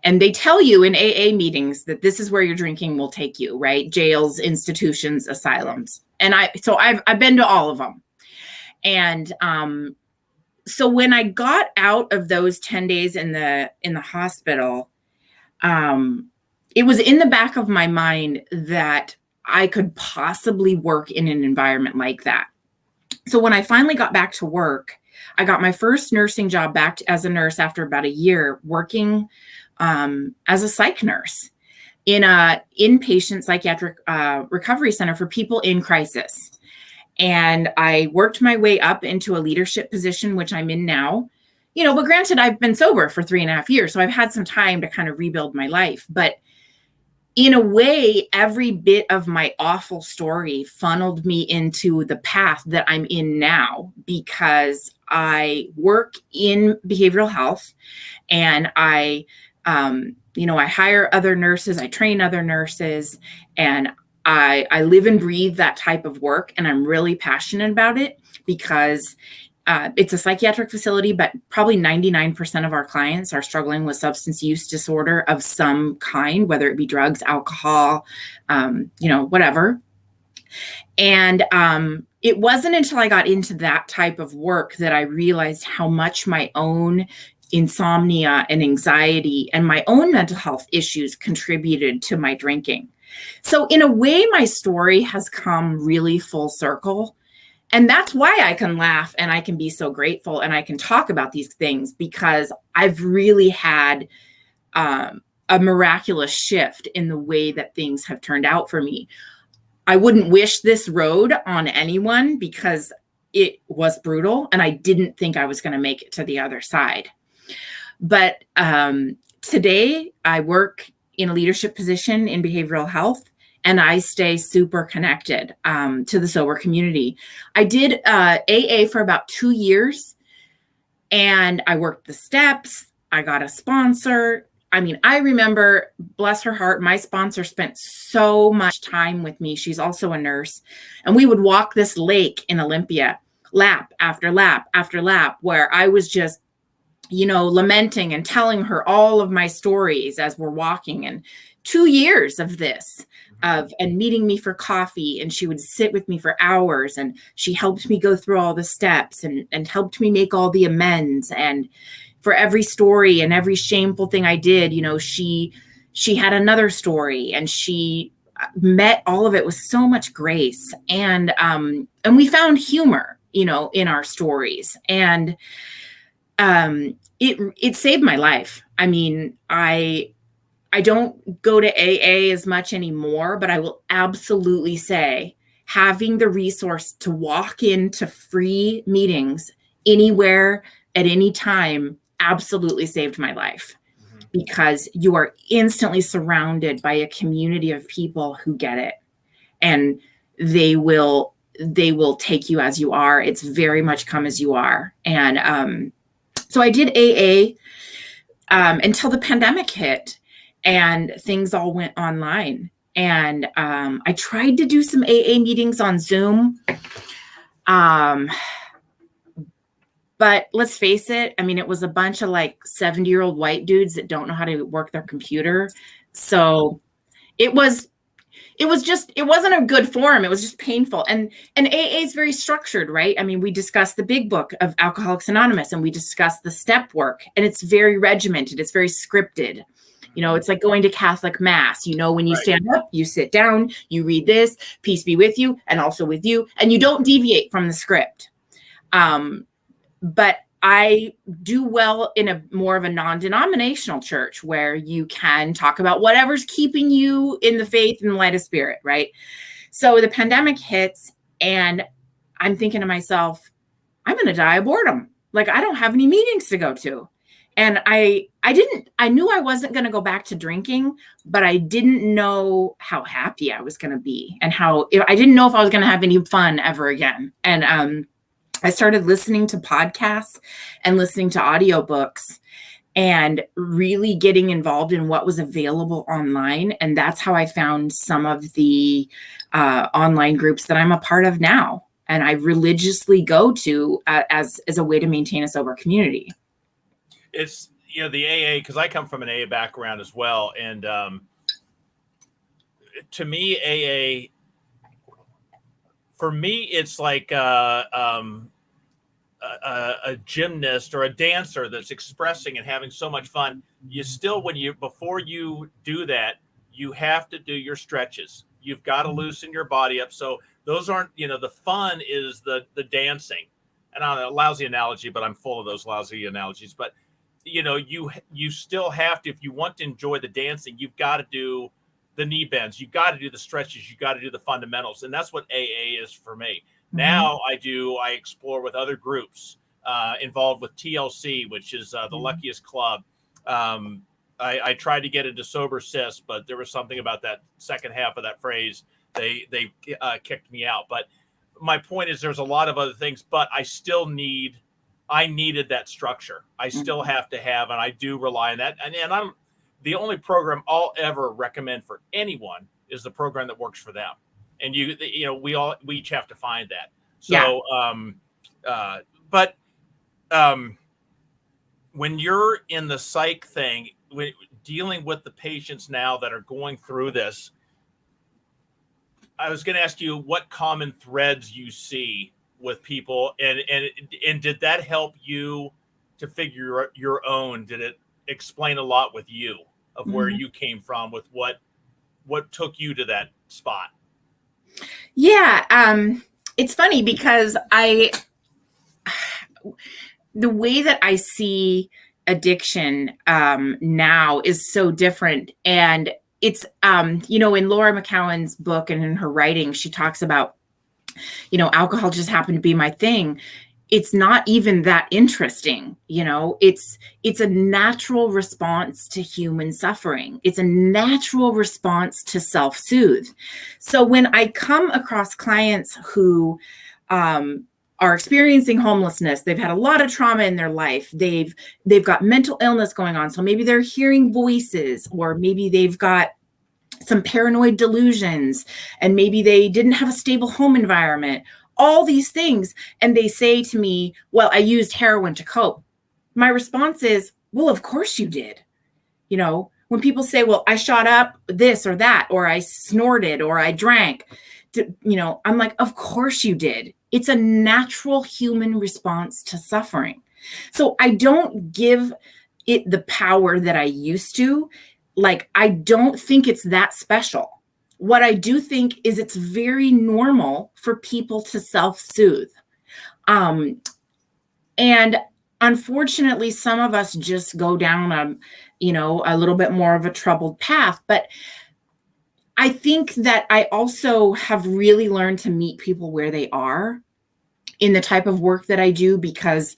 B: And they tell you in AA meetings that this is where your drinking will take you, right? Jails, institutions, asylums. And I've been to all of them. And so when I got out of those 10 days in the hospital, it was in the back of my mind that I could possibly work in an environment like that. So when I finally got back to work, I got my first nursing job back as a nurse after about a year working as a psych nurse in a inpatient psychiatric recovery center for people in crisis. And I worked my way up into a leadership position, which I'm in now. But granted, I've been sober for 3.5 years, so I've had some time to kind of rebuild my life. But in a way, every bit of my awful story funneled me into the path that I'm in now, because I work in behavioral health, and I hire other nurses, I train other nurses, and I live and breathe that type of work. And I'm really passionate about it because it's a psychiatric facility, but probably 99% of our clients are struggling with substance use disorder of some kind, whether it be drugs, alcohol, whatever. And it wasn't until I got into that type of work that I realized how much my own insomnia and anxiety and my own mental health issues contributed to my drinking. So in a way, my story has come really full circle. And that's why I can laugh and I can be so grateful and I can talk about these things, because I've really had a miraculous shift in the way that things have turned out for me. I wouldn't wish this road on anyone because it was brutal and I didn't think I was going to make it to the other side. But today I work in a leadership position in behavioral health, and I stay super connected to the sober community. I did AA for about 2 years, and I worked the steps. I got a sponsor. I remember, bless her heart, my sponsor spent so much time with me. She's also a nurse. And we would walk this lake in Olympia, lap after lap after lap, where I was just, lamenting and telling her all of my stories as we're walking. And 2 years of this, and meeting me for coffee, and she would sit with me for hours, and she helped me go through all the steps and helped me make all the amends. And for every story and every shameful thing I did, she had another story, and she met all of it with so much grace. And we found humor, in our stories. And it saved my life. I don't go to AA as much anymore, but I will absolutely say having the resource to walk into free meetings anywhere at any time absolutely saved my life, because you are instantly surrounded by a community of people who get it, and they will take you as you are. It's very much come as you are. And so I did AA until the pandemic hit. And things all went online. And I tried to do some AA meetings on Zoom. But let's face it, it was a bunch of 70-year-old white dudes that don't know how to work their computer. So it wasn't a good forum. It was just painful. And AA is very structured, right? We discuss the big book of Alcoholics Anonymous, and we discuss the step work, and it's very regimented. It's very scripted. It's like going to Catholic Mass. When you stand up, you sit down, you read this, peace be with you, and also with you, and you don't deviate from the script. But I do well in a more of a non-denominational church where you can talk about whatever's keeping you in the faith and the light of spirit, right? So the pandemic hits, and I'm thinking to myself, I'm going to die of boredom. I don't have any meetings to go to. And I knew I wasn't going to go back to drinking, but I didn't know how happy I was going to be, and I didn't know if I was going to have any fun ever again. And I started listening to podcasts and listening to audiobooks and really getting involved in what was available online. And that's how I found some of the online groups that I'm a part of now. And I religiously go to as a way to maintain a sober community.
A: It's, the AA, because I come from an AA background as well, and to me, AA, for me, it's like a gymnast or a dancer that's expressing and having so much fun. You still, before you do that, you have to do your stretches. You've got to loosen your body up. So those aren't, the fun is the dancing. And I don't know, a lousy analogy, but I'm full of those lousy analogies. But you still have to, if you want to enjoy the dancing, you've got to do the knee bends, you got to do the stretches, you got to do the fundamentals. And that's what AA is for me. Mm-hmm. Now I explore with other groups involved with TLC, which is the Luckiest Club. I tried to get into Sober Sis, but there was something about that second half of that phrase. They kicked me out. But my point is there's a lot of other things, but I needed that structure. I still have to have, and I do rely on that. And I'm the only program I'll ever recommend for anyone is the program that works for them. And we each have to find that. So, but when you're in the psych thing, dealing with the patients now that are going through this, I was going to ask you what common threads you see with people, and did that help you to figure your own? Did it explain a lot with you of where you came from, with what took you to that spot?
B: Yeah, it's funny because the way that I see addiction now is so different. And it's, in Laura McCowan's book and in her writing, she talks about, alcohol just happened to be my thing. It's not even that interesting. It's a natural response to human suffering. It's a natural response to self-soothe. So when I come across clients who are experiencing homelessness, they've had a lot of trauma in their life, they've got mental illness going on. So maybe they're hearing voices, or maybe they've got some paranoid delusions, and maybe they didn't have a stable home environment, all these things. And they say to me, well, I used heroin to cope. My response is, well, of course you did. When people say, well, I shot up this or that, or I snorted, or I drank, I'm like, of course you did. It's a natural human response to suffering. So I don't give it the power that I used to. Like, I don't think it's that special. What I do think is it's very normal for people to self-soothe. And unfortunately, some of us just go down a little bit more of a troubled path. But I think that I also have really learned to meet people where they are in the type of work that I do, because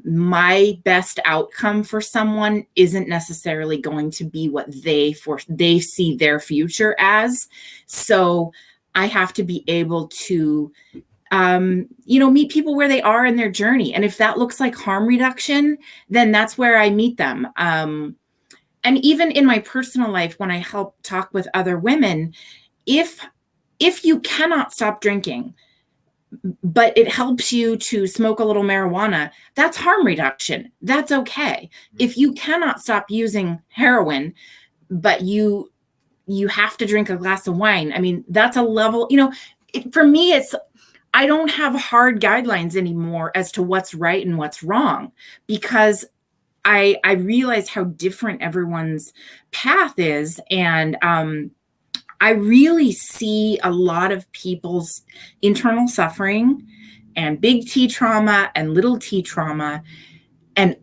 B: my best outcome for someone isn't necessarily going to be what they see their future as. So I have to be able to, meet people where they are in their journey. And if that looks like harm reduction, then that's where I meet them. And even in my personal life, when I help talk with other women, if you cannot stop drinking, but it helps you to smoke a little marijuana, that's harm reduction. That's okay. If you cannot stop using heroin, but you have to drink a glass of wine, I mean, that's a level, for me, I don't have hard guidelines anymore as to what's right and what's wrong, because I realize how different everyone's path is. And I really see a lot of people's internal suffering and big T trauma and little t trauma. And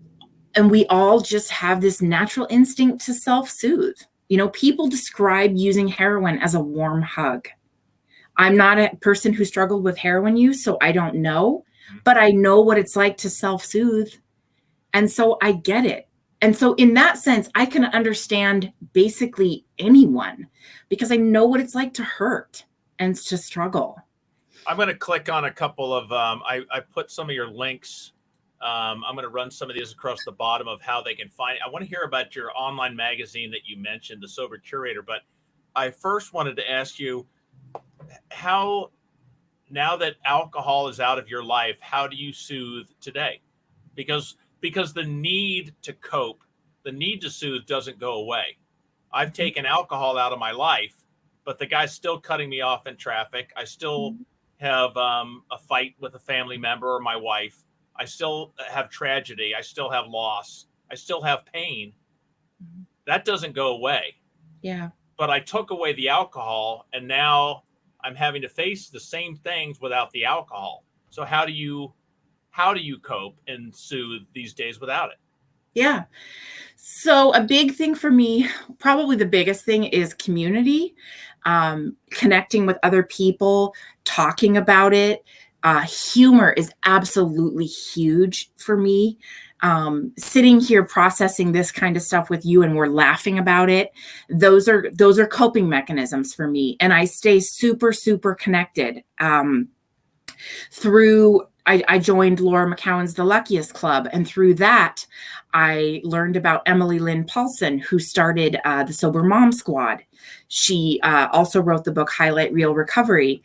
B: we all just have this natural instinct to self-soothe. People describe using heroin as a warm hug. I'm not a person who struggled with heroin use, so I don't know, but I know what it's like to self-soothe. And so I get it. And so in that sense, I can understand basically anyone, because I know what it's like to hurt and to struggle.
A: I'm going to click on a couple of, I put some of your links. I'm going to run some of these across the bottom of how they can find it. I want to hear about your online magazine that you mentioned, the Sober Curator. But I first wanted to ask you, how, now that alcohol is out of your life, how do you soothe today? Because the need to cope the need to soothe doesn't go away. I've taken alcohol out of my life, but the guy's still cutting me off in traffic. I still have a fight with a family member or my wife. I still have tragedy. I still have loss. I still have pain. That doesn't go away.
B: Yeah.
A: But I took away the alcohol, and now I'm having to face the same things without the alcohol. So how do you cope and soothe these days without it?
B: Yeah. So a big thing for me, probably the biggest thing, is community, connecting with other people, talking about it. Humor is absolutely huge for me. Sitting here processing this kind of stuff with you and we're laughing about it. Those are coping mechanisms for me. And I stay super, super connected. I joined Laura McCowan's The Luckiest Club. And through that, I learned about Emily Lynn Paulson, who started the Sober Mom Squad. She also wrote the book Highlight Real Recovery.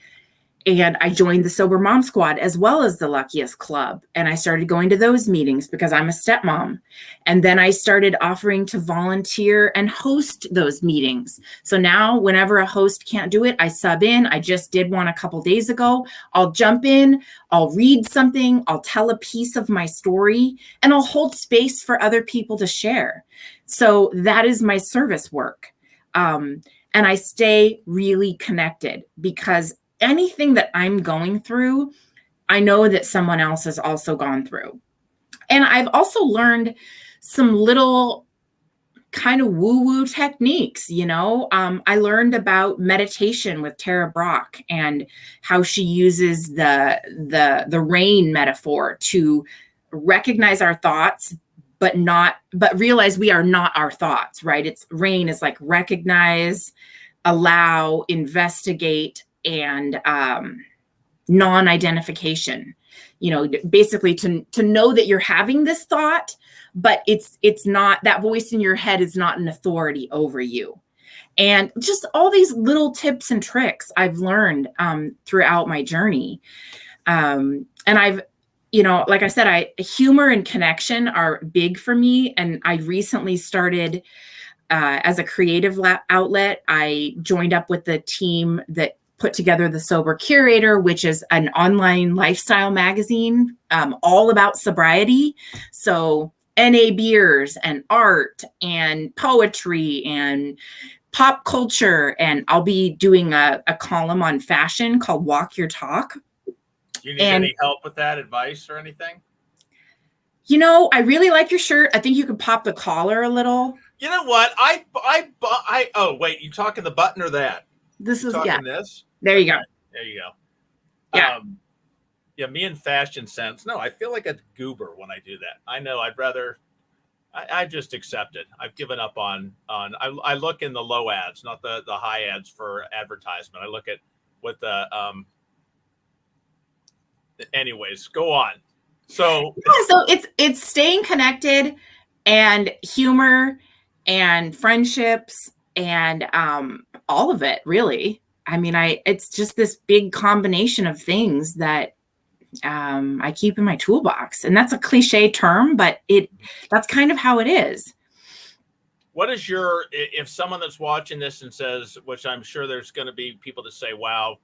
B: And I joined the Sober Mom Squad as well as the Luckiest Club. And I started going to those meetings because I'm a stepmom. And then I started offering to volunteer and host those meetings. So now whenever a host can't do it, I sub in. I just did one a couple days ago. I'll jump in, I'll read something, I'll tell a piece of my story, and I'll hold space for other people to share. So that is my service work. And I stay really connected because anything that I'm going through, I know that someone else has also gone through. And I've also learned some little kind of woo-woo techniques, I learned about meditation with Tara Brach and how she uses the rain metaphor to recognize our thoughts, but realize we are not our thoughts, right? It's rain is like recognize, allow, investigate, and non-identification, basically to know that you're having this thought, but it's not, that voice in your head is not an authority over you. And just all these little tips and tricks I've learned throughout my journey. And I've, like I said, humor and connection are big for me. And I recently started as a creative outlet. I joined up with the team that put together the Sober Curator, which is an online lifestyle magazine all about sobriety. So NA beers and art and poetry and pop culture. And I'll be doing a column on fashion called Walk Your Talk.
A: Do you need any help with that, advice or anything?
B: I really like your shirt. I think you could pop the collar a little.
A: You know what? Oh, wait, you talking the button or that?
B: This is,
A: talking this?
B: There you go.
A: There you go.
B: Yeah.
A: Yeah, me and fashion sense. No, I feel like a goober when I do that. I know I just accept it. I've given up on I look in the low ads, not the high ads for advertisement. I look at what anyways, go on. So
B: it's staying connected and humor and friendships and all of it, really. I mean, it's just this big combination of things that I keep in my toolbox. And that's a cliche term, but that's kind of how it is.
A: What is if someone that's watching this and says, which I'm sure there's going to be people that say, wow,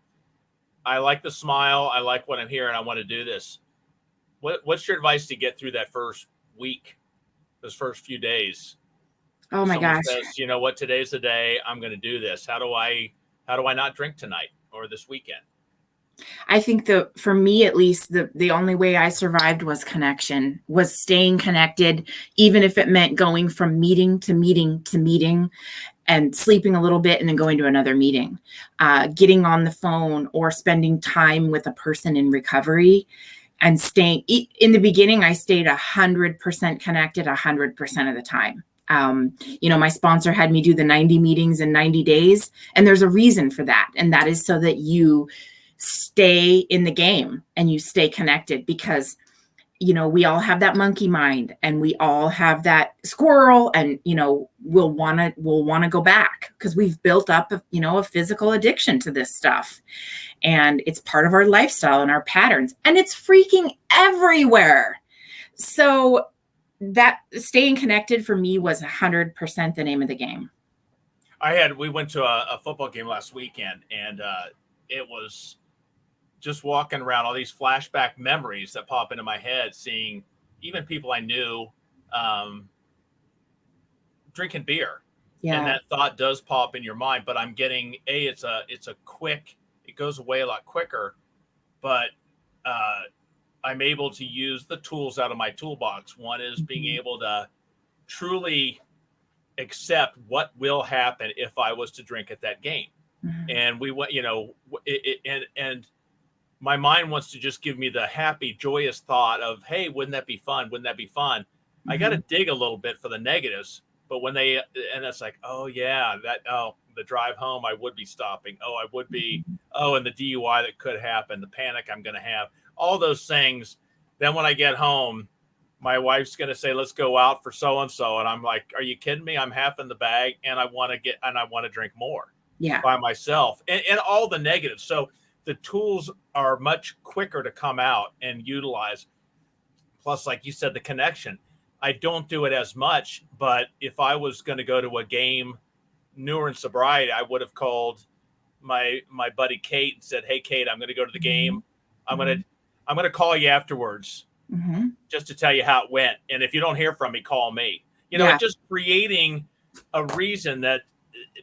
A: I like the smile, I like what I'm hearing, I want to do this. What's your advice to get through that first week, those first few days?
B: Oh my gosh.
A: Says, you know what, today's the day, I'm going to do this. How do I not drink tonight or this weekend?
B: I think for me, at least, the only way I survived was connection, was staying connected, even if it meant going from meeting to meeting to meeting and sleeping a little bit and then going to another meeting, getting on the phone or spending time with a person in recovery and staying. In the beginning, I stayed 100% connected 100% of the time. My sponsor had me do the 90 meetings in 90 days. And there's a reason for that. And that is so that you stay in the game and you stay connected because, we all have that monkey mind and we all have that squirrel and, we'll want to go back because we've built up, a physical addiction to this stuff. And it's part of our lifestyle and our patterns and it's freaking everywhere. So that staying connected for me was 100% the name of the game.
A: We went to a football game last weekend, and it was just walking around, all these flashback memories that pop into my head, seeing even people I knew drinking beer.
B: Yeah.
A: And that thought does pop in your mind, but I'm getting it's a quick, it goes away a lot quicker, but I'm able to use the tools out of my toolbox. One is being able to truly accept what will happen if I was to drink at that game. And we went, and my mind wants to just give me the happy, joyous thought of, hey, wouldn't that be fun? Wouldn't that be fun? I got to dig a little bit for the negatives, but when and it's like, oh yeah, the drive home, I would be stopping. Oh, I would be, and the DUI that could happen, the panic I'm going to have, all those things. Then when I get home, my wife's going to say, let's go out for so-and-so. And I'm like, are you kidding me? I'm half in the bag and I want to drink more by myself and all the negatives. So the tools are much quicker to come out and utilize. Plus, like you said, the connection. I don't do it as much, but if I was going to go to a game newer in sobriety, I would have called my buddy Kate and said, hey, Kate, I'm going to go to the game. I'm going to call you afterwards just to tell you how it went. And if you don't hear from me, call me. Just creating a reason that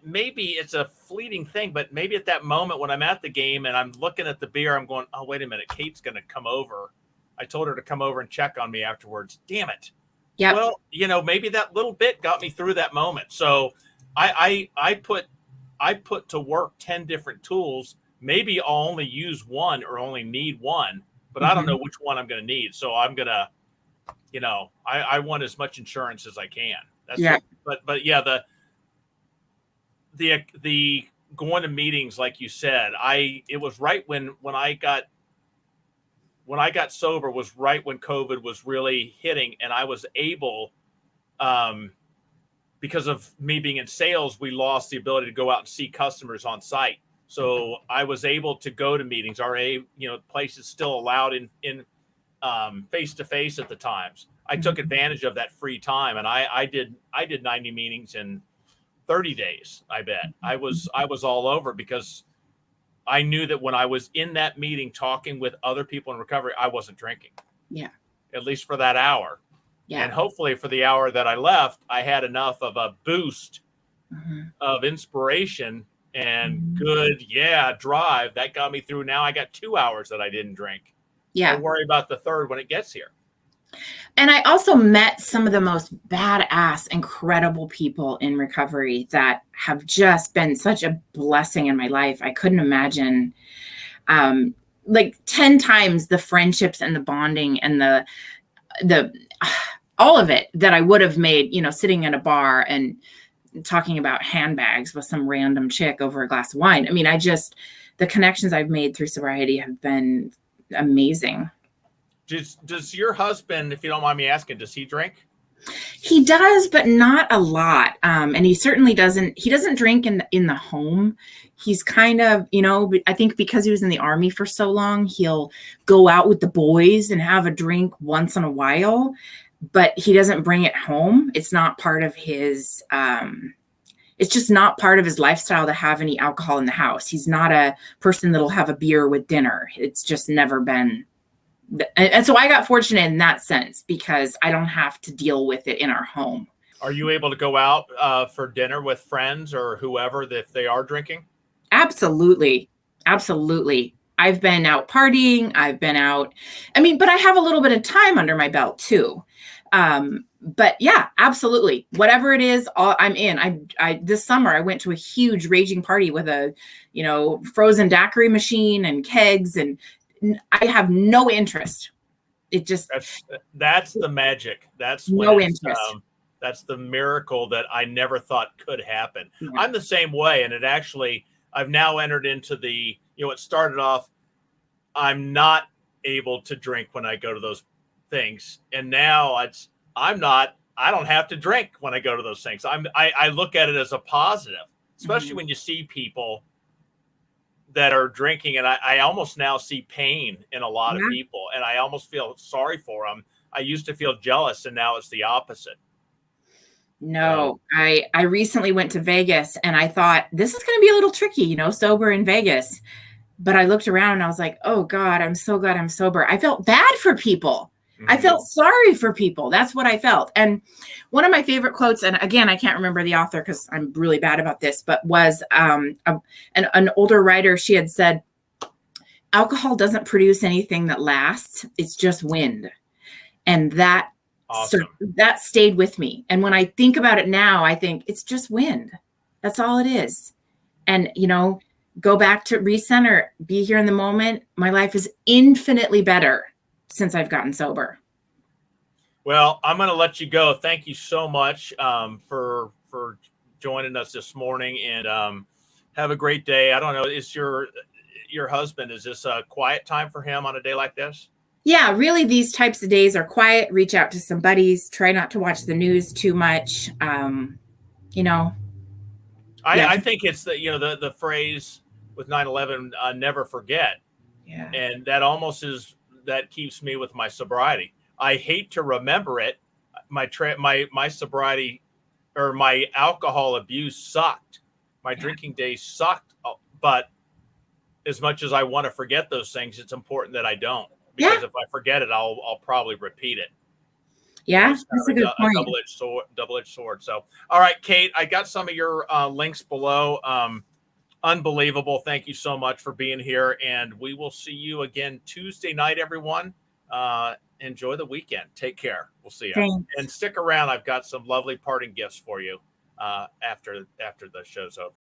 A: maybe it's a fleeting thing, but maybe at that moment when I'm at the game and I'm looking at the beer, I'm going, oh, wait a minute, Kate's going to come over. I told her to come over and check on me afterwards. Damn it. Yeah. Well, maybe that little bit got me through that moment. So I put to work 10 different tools. Maybe I'll only use one or only need one, but I don't know which one I'm going to need. So I'm going to, I want as much insurance as I can. But yeah, the going to meetings, like you said, it was right when I got sober was right when COVID was really hitting, and I was able, because of me being in sales, we lost the ability to go out and see customers on site. So I was able to go to meetings. Places still allowed in face-to-face at the times. I took advantage of that free time, and I did 90 meetings in 30 days. I bet I was all over because I knew that when I was in that meeting talking with other people in recovery, I wasn't drinking. Yeah. At least for that hour. Yeah. And hopefully for the hour that I left, I had enough of a boost of inspiration and good drive that got me through. Now I got 2 hours that I didn't drink. Yeah. I'll worry about the third when it gets here.
B: And I also met some of the most badass, incredible people in recovery that have just been such a blessing in my life. I couldn't imagine like 10 times the friendships and the bonding and the all of it that I would have made, sitting in a bar and talking about handbags with some random chick over a glass of wine. I mean, the connections I've made through sobriety have been amazing.
A: Does your husband, if you don't mind me asking, does he drink?
B: He does, but not a lot. And he certainly doesn't drink in the home. He's kind of, I think because he was in the Army for so long, he'll go out with the boys and have a drink once in a while, but he doesn't bring it home. It's not part of his, it's just not part of his lifestyle to have any alcohol in the house. He's not a person that'll have a beer with dinner. It's just never been. And so I got fortunate in that sense because I don't have to deal with it in our home.
A: Are you able to go out for dinner with friends or whoever if they are drinking?
B: Absolutely. Absolutely. I've been out partying. I've been out. But I have a little bit of time under my belt too. But yeah, absolutely. Whatever it is, I'm in. This summer I went to a huge raging party with a, frozen daiquiri machine and kegs, and I have no interest. It just
A: that's the magic. That's
B: no interest.
A: That's the miracle that I never thought could happen.
B: Yeah.
A: I'm the same way, and I've now entered into the it started off. I'm not able to drink when I go to those things, and now I don't have to drink when I go to those things. I look at it as a positive, especially when you see people that are drinking, and I almost now see pain in a lot of people, and I almost feel sorry for them I used to feel jealous, and now it's the opposite.
B: No, I recently went to Vegas and I thought this is going to be a little tricky, sober in Vegas. But I looked around and I was like, oh God, I'm so glad I'm sober. I felt bad for people. I felt sorry for people. That's what I felt. And one of my favorite quotes, and again, I can't remember the author because I'm really bad about this, but was an older writer. She had said, alcohol doesn't produce anything that lasts. It's just wind. And that
A: awesome.
B: That stayed with me. And when I think about it now, I think it's just wind. That's all it is. And, go back to recenter, be here in the moment. My life is infinitely better since I've gotten sober.
A: Well, I'm going to let you go. Thank you so much for joining us this morning, and have a great day. I don't know, is your husband, is this a quiet time for him on a day like this?
B: Yeah, really, these types of days are quiet. Reach out to some buddies. Try not to watch the news too much.
A: I think it's the phrase with 9/11, never forget.
B: Yeah.
A: And that keeps me with my sobriety. I hate to remember it. My sobriety or my alcohol abuse sucked. My drinking days sucked. But as much as I want to forget those things, it's important that I don't. Because if I forget it, I'll probably repeat it.
B: Yeah, that's a good point.
A: Double-edged sword. So, all right, Kate, I got some of your links below. Unbelievable. Thank you so much for being here. And we will see you again Tuesday night, everyone. Enjoy the weekend. Take care. We'll see you.
B: Thanks.
A: And stick around. I've got some lovely parting gifts for you after the show's over.